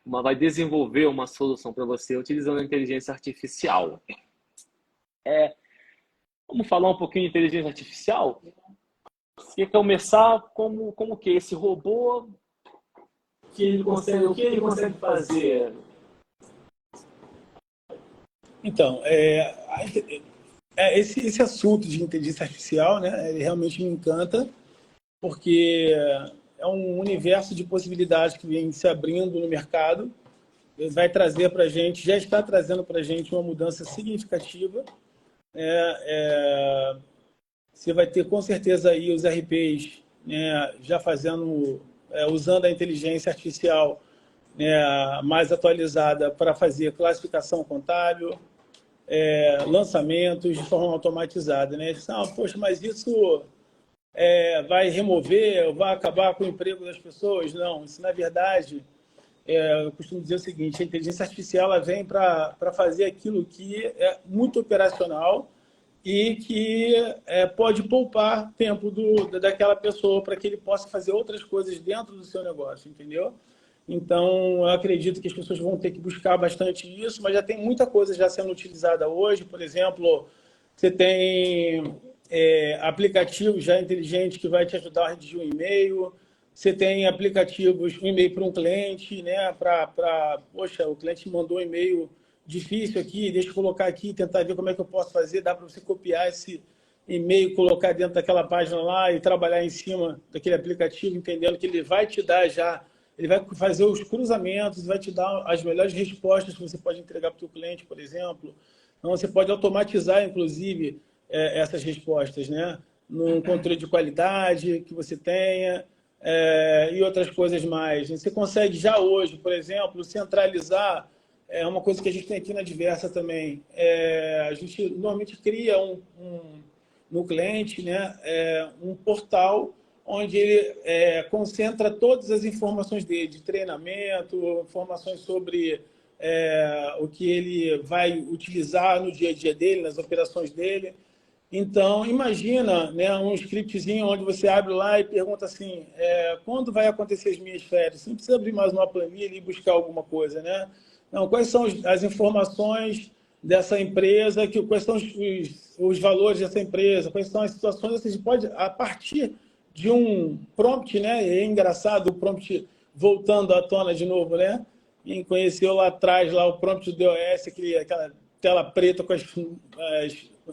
vai desenvolver uma solução para você utilizando a inteligência artificial. Vamos falar um pouquinho de inteligência artificial? Você quer começar como que esse robô, o que ele consegue fazer? Então, esse assunto de inteligência artificial, né, ele realmente me encanta, porque é um universo de possibilidades que vem se abrindo no mercado. Ele vai trazer para a gente, já está trazendo para a gente uma mudança significativa. Você vai ter com certeza aí os RPs, né, já usando a inteligência artificial, né, mais atualizada para fazer classificação contábil, lançamentos de forma automatizada, né? Poxa, mas isso vai remover, vai acabar com o emprego das pessoas? Não, isso na verdade, eu costumo dizer o seguinte: a inteligência artificial ela vem para fazer aquilo que é muito operacional e que pode poupar tempo daquela pessoa para que ele possa fazer outras coisas dentro do seu negócio, entendeu? Então, eu acredito que as pessoas vão ter que buscar bastante isso, mas já tem muita coisa já sendo utilizada hoje. Por exemplo, você tem aplicativos já inteligentes que vai te ajudar a redigir um e-mail, Você tem aplicativos, um e-mail para um cliente, né? Poxa, o cliente mandou um e-mail difícil aqui, deixa eu colocar aqui, tentar ver como é que eu posso fazer. Dá para você copiar esse e-mail, colocar dentro daquela página lá e trabalhar em cima daquele aplicativo, entendendo que ele vai te dar já, ele vai fazer os cruzamentos, vai te dar as melhores respostas que você pode entregar para o seu cliente, por exemplo. Então, você pode automatizar, inclusive, essas respostas, né? Num controle de qualidade que você tenha e outras coisas mais. Você consegue já hoje, por exemplo, centralizar, uma coisa que a gente tem aqui na Diversa também. A gente normalmente cria no cliente, né, um portal onde ele concentra todas as informações dele, de treinamento, informações sobre o que ele vai utilizar no dia a dia dele, nas operações dele. Então, imagina, né, um scriptzinho onde você abre lá e pergunta assim, quando vai acontecer as minhas férias? Você não precisa abrir mais uma planilha e buscar alguma coisa, né? Não, quais são as informações dessa empresa, quais são os valores dessa empresa, quais são as situações, você pode, a partir de um prompt, né? É engraçado o prompt voltando à tona de novo, né? Quem conheceu lá atrás, lá o prompt do DOS, aquela tela preta com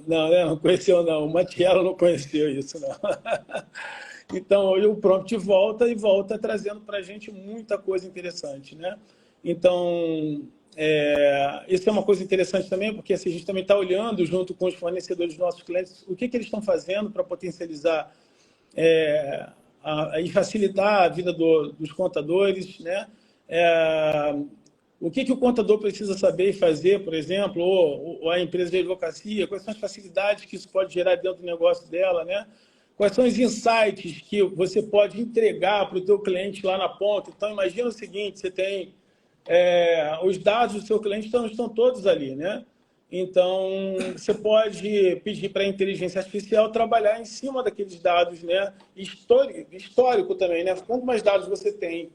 não, né? Não conheceu, não. O Matiello não conheceu isso, não. Então, hoje o prompt volta e volta trazendo para a gente muita coisa interessante, né? Então, isso é uma coisa interessante também, porque assim, a gente também está olhando junto com os fornecedores dos nossos clientes o que eles estão fazendo para potencializar e facilitar a vida dos contadores, né? O que o contador precisa saber e fazer, por exemplo, ou a empresa de advocacia, quais são as facilidades que isso pode gerar dentro do negócio dela, né? Quais são os insights que você pode entregar para o teu cliente lá na ponta. Então, imagina o seguinte, você tem os dados do seu cliente estão todos ali, né? Então, você pode pedir para a inteligência artificial trabalhar em cima daqueles dados, né? Histórico também, né? Quanto mais dados você tem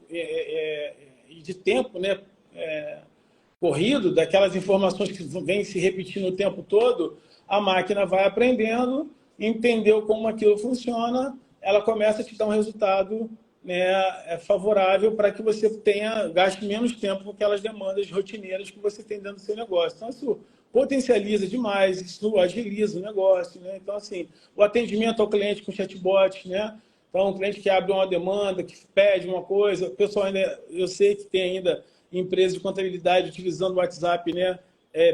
de tempo, né? Corrido, daquelas informações que vêm se repetindo o tempo todo, a máquina vai aprendendo, entendeu como aquilo funciona, ela começa a te dar um resultado, né, favorável para que você gaste menos tempo com aquelas demandas rotineiras que você tem dentro do seu negócio. Então, isso potencializa demais, isso agiliza o negócio, né? Então, assim, o atendimento ao cliente com chatbot, né? Então, um cliente que abre uma demanda, que pede uma coisa, o pessoal ainda, eu sei que tem ainda empresas de contabilidade utilizando o WhatsApp, né,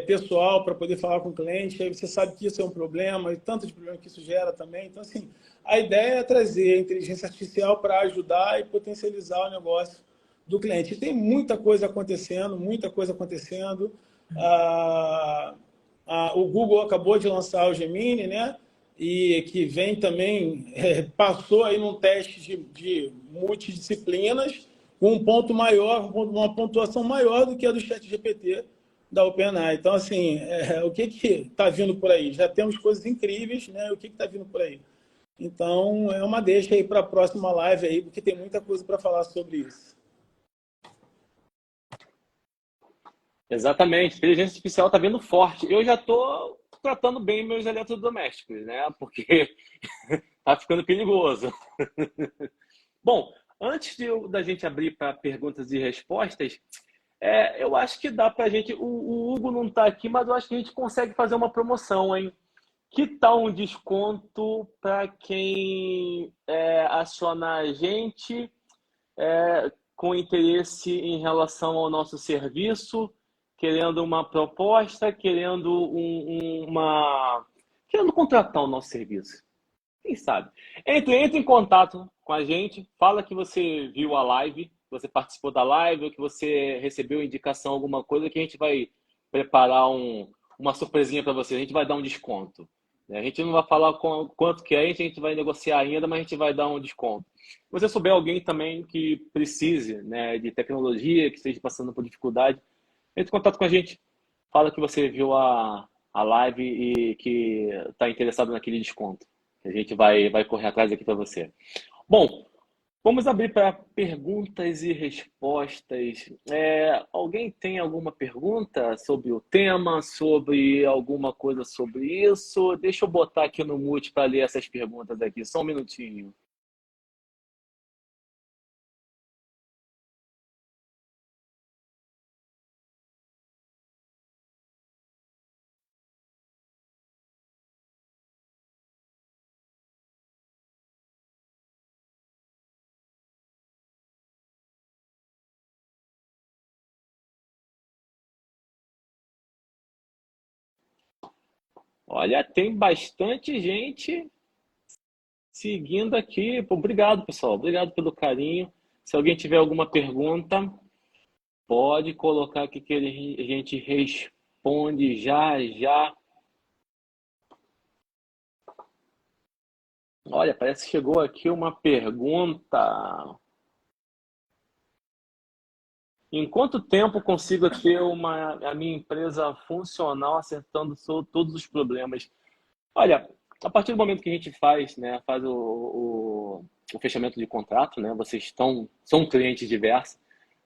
pessoal para poder falar com o cliente, aí você sabe que isso é um problema, e tanto de problema que isso gera também. Então, assim, a ideia é trazer a inteligência artificial para ajudar e potencializar o negócio do cliente. E tem muita coisa acontecendo, muita coisa acontecendo. O Google acabou de lançar o Gemini, né? E que vem também, passou aí num teste de multidisciplinas, com um ponto maior, uma pontuação maior do que a do ChatGPT da OpenAI. Então, assim, o que está vindo por aí? Já temos coisas incríveis, né? O que está vindo por aí? Então, é uma deixa aí para a próxima live aí, porque tem muita coisa para falar sobre isso. Exatamente. A inteligência artificial está vindo forte. Eu já estou tratando bem meus eletrodomésticos, né? Porque tá ficando perigoso. Bom, antes da gente abrir para perguntas e respostas, eu acho que dá para a gente. O Hugo não está aqui, mas eu acho que a gente consegue fazer uma promoção, hein? Que tal um desconto para quem acionar a gente com interesse em relação ao nosso serviço, querendo uma proposta, querendo contratar o nosso serviço? Quem sabe? Entre em contato com a gente, fala que você viu a live, que você participou da live, ou que você recebeu indicação, alguma coisa, que a gente vai preparar uma surpresinha para você. A gente vai dar um desconto. A gente não vai falar quanto que é, a gente vai negociar ainda, mas a gente vai dar um desconto. Se você souber alguém também que precise, né, de tecnologia, que esteja passando por dificuldade, entre em contato com a gente. Fala que você viu a live e que está interessado naquele desconto. A gente vai correr atrás aqui para você. Bom, vamos abrir para perguntas e respostas. Alguém tem alguma pergunta sobre o tema, sobre alguma coisa sobre isso? Deixa eu botar aqui no mute para ler essas perguntas aqui, só um minutinho. Olha, tem bastante gente seguindo aqui. Pô, obrigado, pessoal. Obrigado pelo carinho. Se alguém tiver alguma pergunta, pode colocar aqui que a gente responde já já. Olha, parece que chegou aqui uma pergunta. Em quanto tempo consigo ter a minha empresa funcional acertando todos os problemas? Olha, a partir do momento que a gente faz, né, faz o fechamento de contrato, né, são clientes diversos,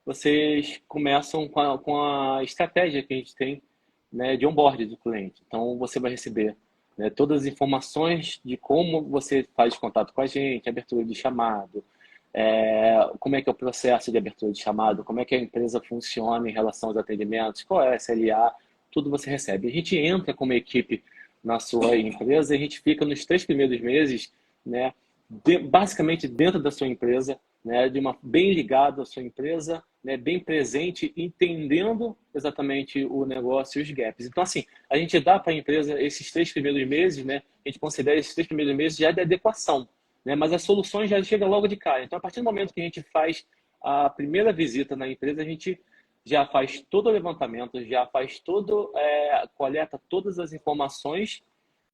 vocês começam com a estratégia que a gente tem, né, de onboard do cliente. Então, você vai receber, né, todas as informações de como você faz contato com a gente, abertura de chamado, como é que é o processo de abertura de chamado, como é que a empresa funciona em relação aos atendimentos, qual é a SLA, tudo você recebe. A gente entra como equipe na sua empresa e a gente fica nos 3 primeiros meses, né, basicamente dentro da sua empresa, né, bem ligado à sua empresa, né, bem presente, entendendo exatamente o negócio e os gaps. Então, assim, a gente dá para a empresa esses 3 primeiros meses, né, a gente considera esses 3 primeiros meses já de adequação, né, mas as soluções já chegam logo de cara. Então, a partir do momento que a gente faz a primeira visita na empresa, a gente já faz todo o levantamento, já faz coleta todas as informações,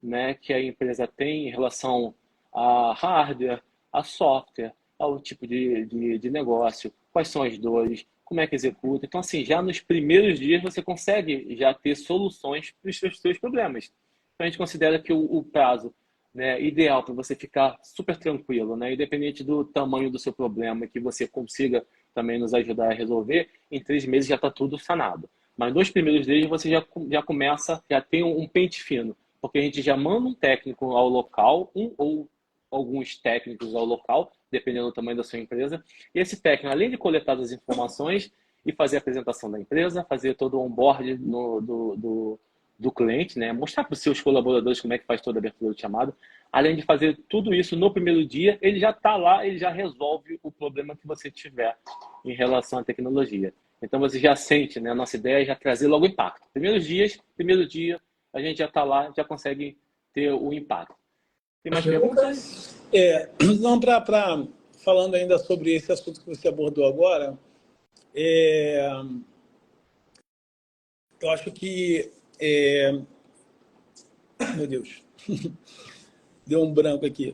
né, que a empresa tem em relação a hardware, a software, ao tipo de negócio, quais são as dores, como é que executa. Então, assim, já nos primeiros dias você consegue já ter soluções para os seus problemas. Então, a gente considera que o prazo, né, ideal para você ficar super tranquilo, né, independente do tamanho do seu problema, que você consiga também nos ajudar a resolver, em 3 meses já está tudo sanado. Mas nos primeiros dias você já começa, já tem um pente fino, porque a gente já manda um técnico ao local, ou alguns técnicos ao local, dependendo do tamanho da sua empresa. E esse técnico, além de coletar as informações e fazer a apresentação da empresa, fazer todo o onboard do cliente, né? Mostrar para os seus colaboradores como é que faz toda a abertura de chamada. Além de fazer tudo isso no primeiro dia, ele já está lá, ele já resolve o problema que você tiver em relação à tecnologia. Então você já sente, né? A nossa ideia é já trazer logo o impacto. Primeiro dia, a gente já está lá, já consegue ter o impacto. Tem mais perguntas? Não, falando ainda sobre esse assunto que você abordou agora, eu acho que... meu Deus, deu um branco aqui.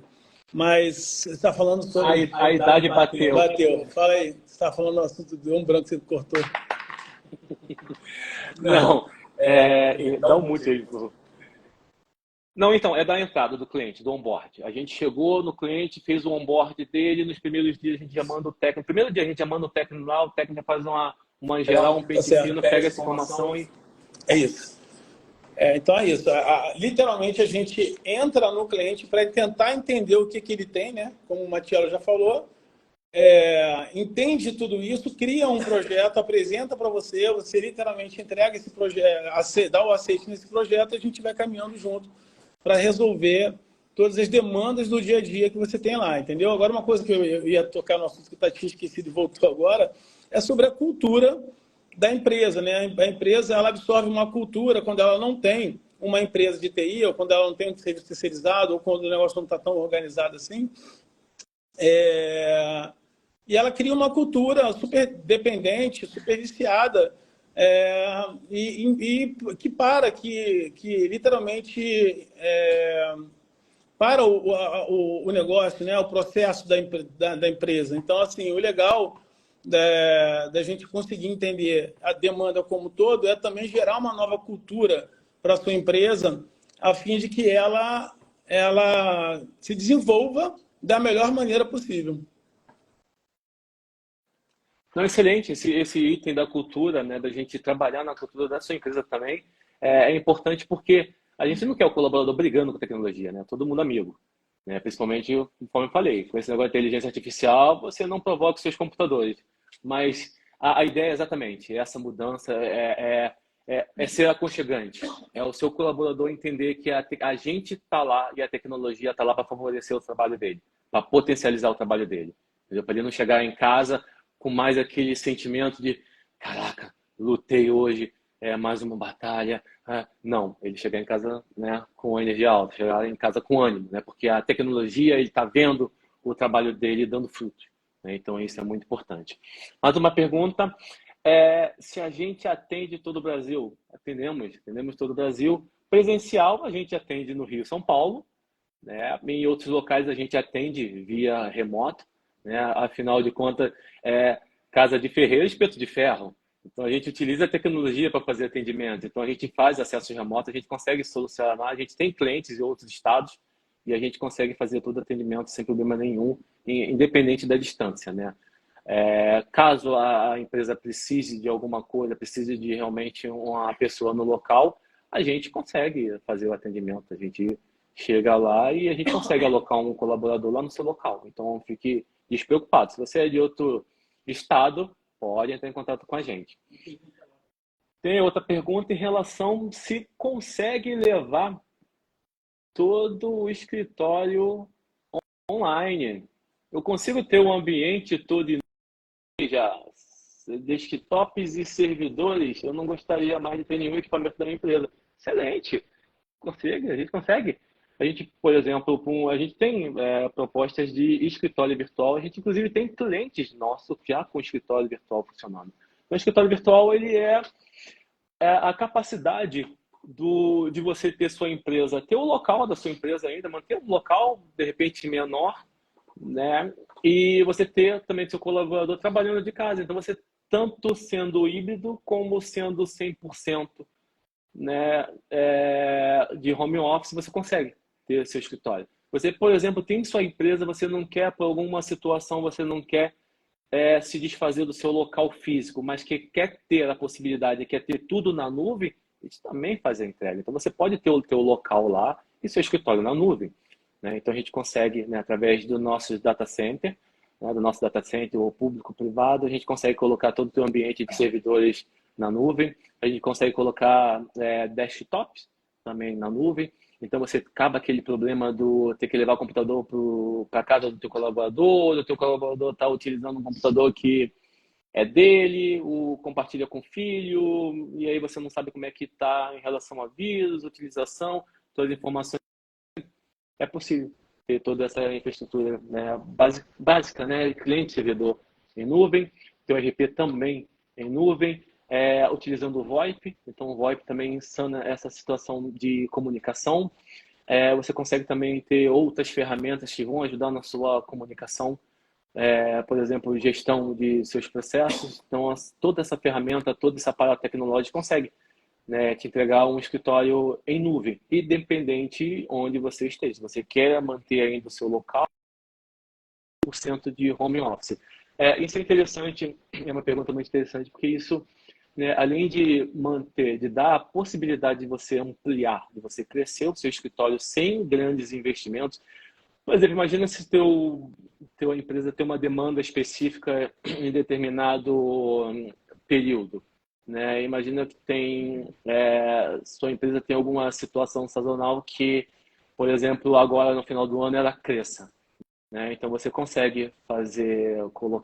Mas você está falando sobre... A idade bateu. Bateu. Fala aí, você está falando do assunto, deu um branco, você cortou. Não, dá um mute aí, por favor. Não, então, é da entrada do cliente, do onboard. A gente chegou no cliente, fez o onboard dele, nos primeiros dias a gente já manda o técnico. No primeiro dia a gente já manda o técnico lá, o técnico já faz uma geral, um pente fino, pega essa informação e... É isso. Então é isso. Literalmente a gente entra no cliente para tentar entender o que ele tem, né? Como o Matiello já falou. Entende tudo isso, cria um projeto, apresenta para você, você literalmente entrega esse projeto, dá o aceite nesse projeto e a gente vai caminhando junto para resolver todas as demandas do dia a dia que você tem lá, entendeu? Agora, uma coisa que eu ia tocar no assunto que eu tinha esquecido e voltou agora, é sobre a cultura da empresa, né? A empresa, ela absorve uma cultura quando ela não tem uma empresa de TI, ou quando ela não tem um serviço terceirizado, ou quando o negócio não está tão organizado assim. E ela cria uma cultura super dependente, super viciada, que literalmente para o negócio, né, o processo da empresa. Então, assim, o legal da gente conseguir entender a demanda como um todo é também gerar uma nova cultura para a sua empresa, a fim de que ela se desenvolva da melhor maneira possível. Não, excelente, esse item da cultura, né, da gente trabalhar na cultura da sua empresa também, é importante porque a gente não quer o colaborador brigando com a tecnologia, né? Todo mundo amigo, né? Principalmente, como eu falei, com esse negócio de inteligência artificial, você não provoca os seus computadores. Mas a ideia é exatamente essa mudança, é ser aconchegante, é o seu colaborador entender que a gente está lá e a tecnologia está lá para favorecer o trabalho dele, para potencializar o trabalho dele. Para ele não chegar em casa com mais aquele sentimento de caraca, lutei hoje, é mais uma batalha. Não, ele chegar em casa, né, com energia alta, chegar em casa com ânimo, né, porque a tecnologia, ele está vendo o trabalho dele dando frutos, né, então isso é muito importante. Mais uma pergunta, se a gente atende todo o Brasil? Atendemos todo o Brasil. Presencial, a gente atende no Rio e São Paulo, né? Em outros locais a gente atende via remoto, né? Afinal de contas, casa de ferreiro, espeto de ferro. Então a gente utiliza a tecnologia para fazer atendimento. Então a gente faz acesso remoto, a gente consegue solucionar, a gente tem clientes em outros estados e a gente consegue fazer todo o atendimento sem problema nenhum, independente da distância, né? Caso a empresa precise de alguma coisa, precise de realmente uma pessoa no local, a gente consegue fazer o atendimento. A gente chega lá e a gente consegue alocar um colaborador lá no seu local. Então, fique despreocupado. Se você é de outro estado, pode entrar em contato com a gente. Tem outra pergunta em relação se consegue levar todo o escritório online. Eu consigo ter um ambiente todo já desktops e servidores, eu não gostaria mais de ter nenhum equipamento da minha empresa. Excelente, consegue, a gente consegue. A gente, por exemplo, a gente tem propostas de escritório virtual, a gente inclusive tem clientes nossos já com escritório virtual funcionando. O escritório virtual, ele é a capacidade de você ter sua empresa, ter o local da sua empresa ainda, manter um local, de repente, menor, né? E você ter também seu colaborador trabalhando de casa. Então, você tanto sendo híbrido como sendo 100%, né, de home office, você consegue ter seu escritório. Você, por exemplo, tem sua empresa, você não quer, por alguma situação, você não quer se desfazer do seu local físico, mas que quer ter a possibilidade, quer ter tudo na nuvem, a gente também faz a entrega. Então, você pode ter o teu local lá e seu escritório na nuvem, né? Então, a gente consegue, né, através do nosso data center, né, do nosso data center ou público-privado, a gente consegue colocar todo o teu ambiente de servidores na nuvem, a gente consegue colocar desktops também na nuvem. Então você acaba aquele problema do ter que levar o computador para casa do teu colaborador, o teu colaborador está utilizando um computador que é dele, compartilha com o filho, e aí você não sabe como é que está em relação a vírus, utilização, todas as informações. É possível ter toda essa infraestrutura, né, básica, né, cliente-servidor em nuvem, ter o RP também em nuvem, utilizando o VoIP. Então, o VoIP também sana essa situação de comunicação. Você consegue também ter outras ferramentas que vão ajudar na sua comunicação, por exemplo, gestão de seus processos. Então, toda essa ferramenta, todo esse aparato tecnológico consegue, né, te entregar um escritório em nuvem, independente onde você esteja. Se você quer manter ainda o seu local, 100% de home office. Isso é interessante, é uma pergunta muito interessante, porque isso, né, além de manter, de dar a possibilidade de você ampliar, de você crescer o seu escritório sem grandes investimentos. Por exemplo, imagina se tua empresa tem uma demanda específica em determinado período, né? Imagina que sua empresa tem alguma situação sazonal que, por exemplo, agora no final do ano ela cresça, né? Então você consegue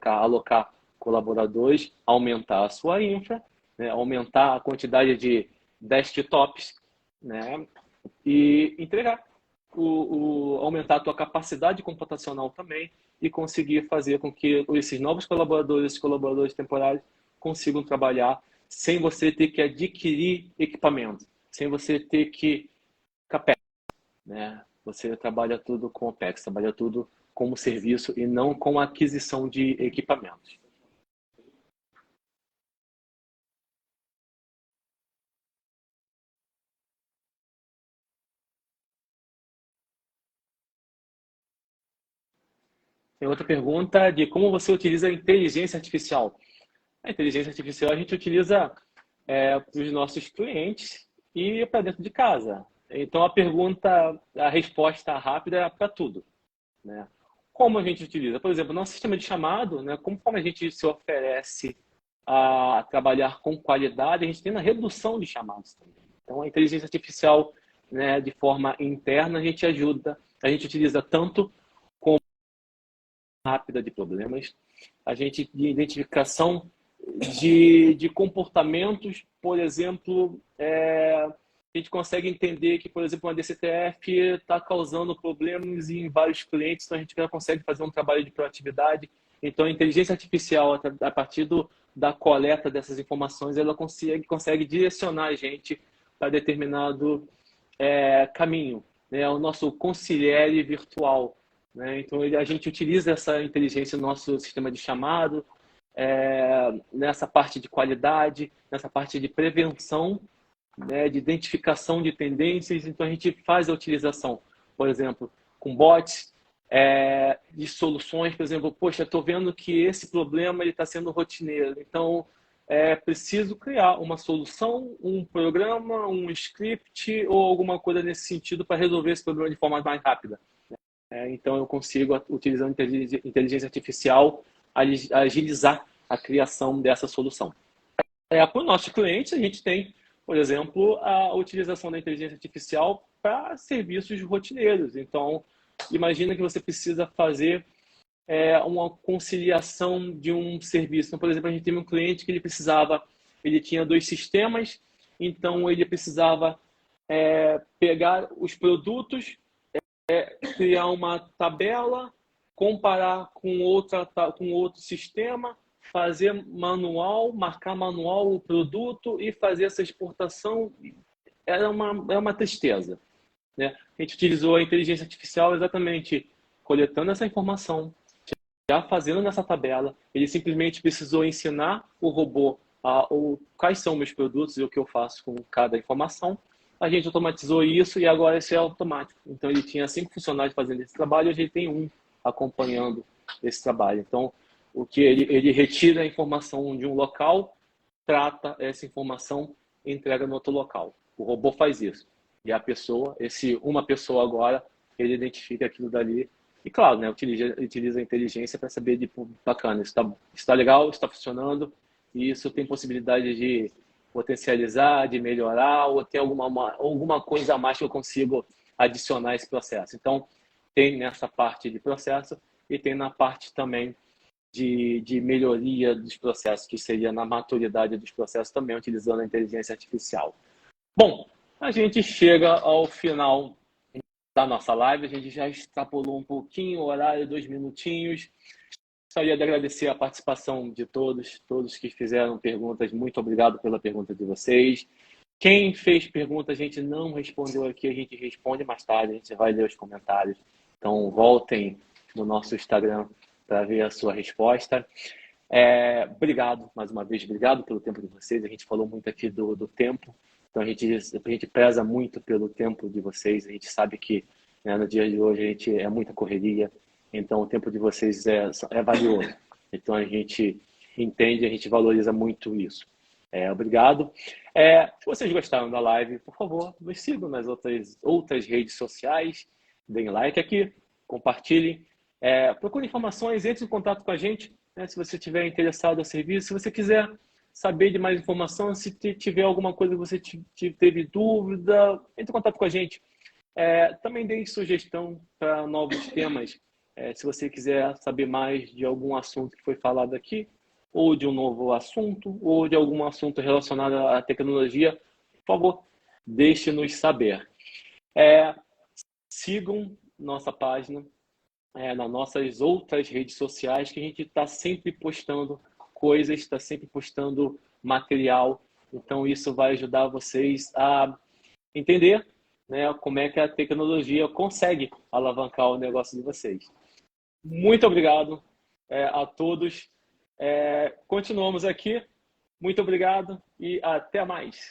alocar colaboradores, aumentar a sua infra, né? Aumentar a quantidade de desktops, né? E entregar, aumentar a tua capacidade computacional também e conseguir fazer com que esses novos colaboradores, esses colaboradores temporários, consigam trabalhar sem você ter que adquirir equipamento, sem você ter que CAPEX, né? Você trabalha tudo com OPEX, trabalha tudo como serviço e não com aquisição de equipamentos. Tem outra pergunta de como você utiliza a inteligência artificial. A inteligência artificial a gente utiliza para os nossos clientes e para dentro de casa. Então a resposta rápida é para tudo, né? Como a gente utiliza? Por exemplo, nosso sistema de chamado, né, conforme a gente se oferece a trabalhar com qualidade, a gente tem na redução de chamados também. Então, a inteligência artificial, né, de forma interna, a gente utiliza tanto como rápida de problemas, a gente de identificação de comportamentos, por exemplo, a gente consegue entender que, por exemplo, uma DCTF está causando problemas em vários clientes, então a gente já consegue fazer um trabalho de proatividade. Então, a inteligência artificial, a partir da coleta dessas informações, ela consegue direcionar a gente para determinado caminho, né? O nosso consigliere virtual, né? Então, a gente utiliza essa inteligência no nosso sistema de chamado, nessa parte de qualidade, nessa parte de prevenção, né, de identificação de tendências. Então, a gente faz a utilização, por exemplo, com bots, de soluções. Por exemplo, poxa, estou vendo que esse problema está sendo rotineiro. Então, preciso criar uma solução, um programa, um script ou alguma coisa nesse sentido para resolver esse problema de forma mais rápida. Então, eu consigo, utilizando inteligência artificial, agilizar a criação dessa solução. Para os nossos clientes, a gente tem, por exemplo, a utilização da inteligência artificial para serviços rotineiros. Então, imagina que você precisa fazer uma conciliação de um serviço. Então, por exemplo, a gente teve um cliente que ele tinha 2 sistemas, então ele precisava pegar os produtos, criar uma tabela, comparar com outro sistema, fazer manual, marcar manual o produto e fazer essa exportação. Era uma tristeza, né? A gente utilizou a inteligência artificial exatamente coletando essa informação, já fazendo nessa tabela. Ele simplesmente precisou ensinar o robô quais são meus produtos e o que eu faço com cada informação. A gente automatizou isso e agora isso é automático. Então, ele tinha 5 funcionários fazendo esse trabalho e hoje ele tem 1 acompanhando esse trabalho. Então, o que ele retira a informação de um local, trata essa informação e entrega no outro local. O robô faz isso. E a pessoa, uma pessoa agora, ele identifica aquilo dali. E claro, né, utiliza a inteligência para saber, tipo, bacana, isso está legal, está funcionando, e isso tem possibilidade de potencializar, de melhorar, ou ter alguma coisa a mais que eu consigo adicionar a esse processo. Então, tem nessa parte de processo e tem na parte também de melhoria dos processos, que seria na maturidade dos processos, também utilizando a inteligência artificial. Bom, a gente chega ao final da nossa live, a gente já extrapolou um pouquinho o horário, 2 minutinhos. Gostaria de agradecer a participação de todos que fizeram perguntas. Muito obrigado pela pergunta de vocês. Quem fez pergunta, a gente não respondeu aqui, a gente responde mais tarde, a gente vai ler os comentários. Então, voltem no nosso Instagram para ver a sua resposta. Obrigado, mais uma vez, obrigado pelo tempo de vocês. A gente falou muito aqui do tempo, então a gente preza muito pelo tempo de vocês. A gente sabe que, né, no dia de hoje a gente muita correria, então o tempo de vocês é valioso. Então a gente entende, a gente valoriza muito isso. Obrigado. Se vocês gostaram da live, por favor, nos sigam nas outras redes sociais, deem like aqui, compartilhem. Procure informações, entre em contato com a gente, né, se você estiver interessado no serviço. Se você quiser saber de mais informação, se tiver alguma coisa que você teve dúvida, entre em contato com a gente. Também dê sugestão para novos temas. Se você quiser saber mais de algum assunto que foi falado aqui, ou de um novo assunto, ou de algum assunto relacionado à tecnologia, por favor, deixe-nos saber. Sigam nossa página nas nossas outras redes sociais, que a gente está sempre postando coisas, está sempre postando material. Então, isso vai ajudar vocês a entender, né, como é que a tecnologia consegue alavancar o negócio de vocês. Muito obrigado a todos. Continuamos aqui. Muito obrigado e até mais.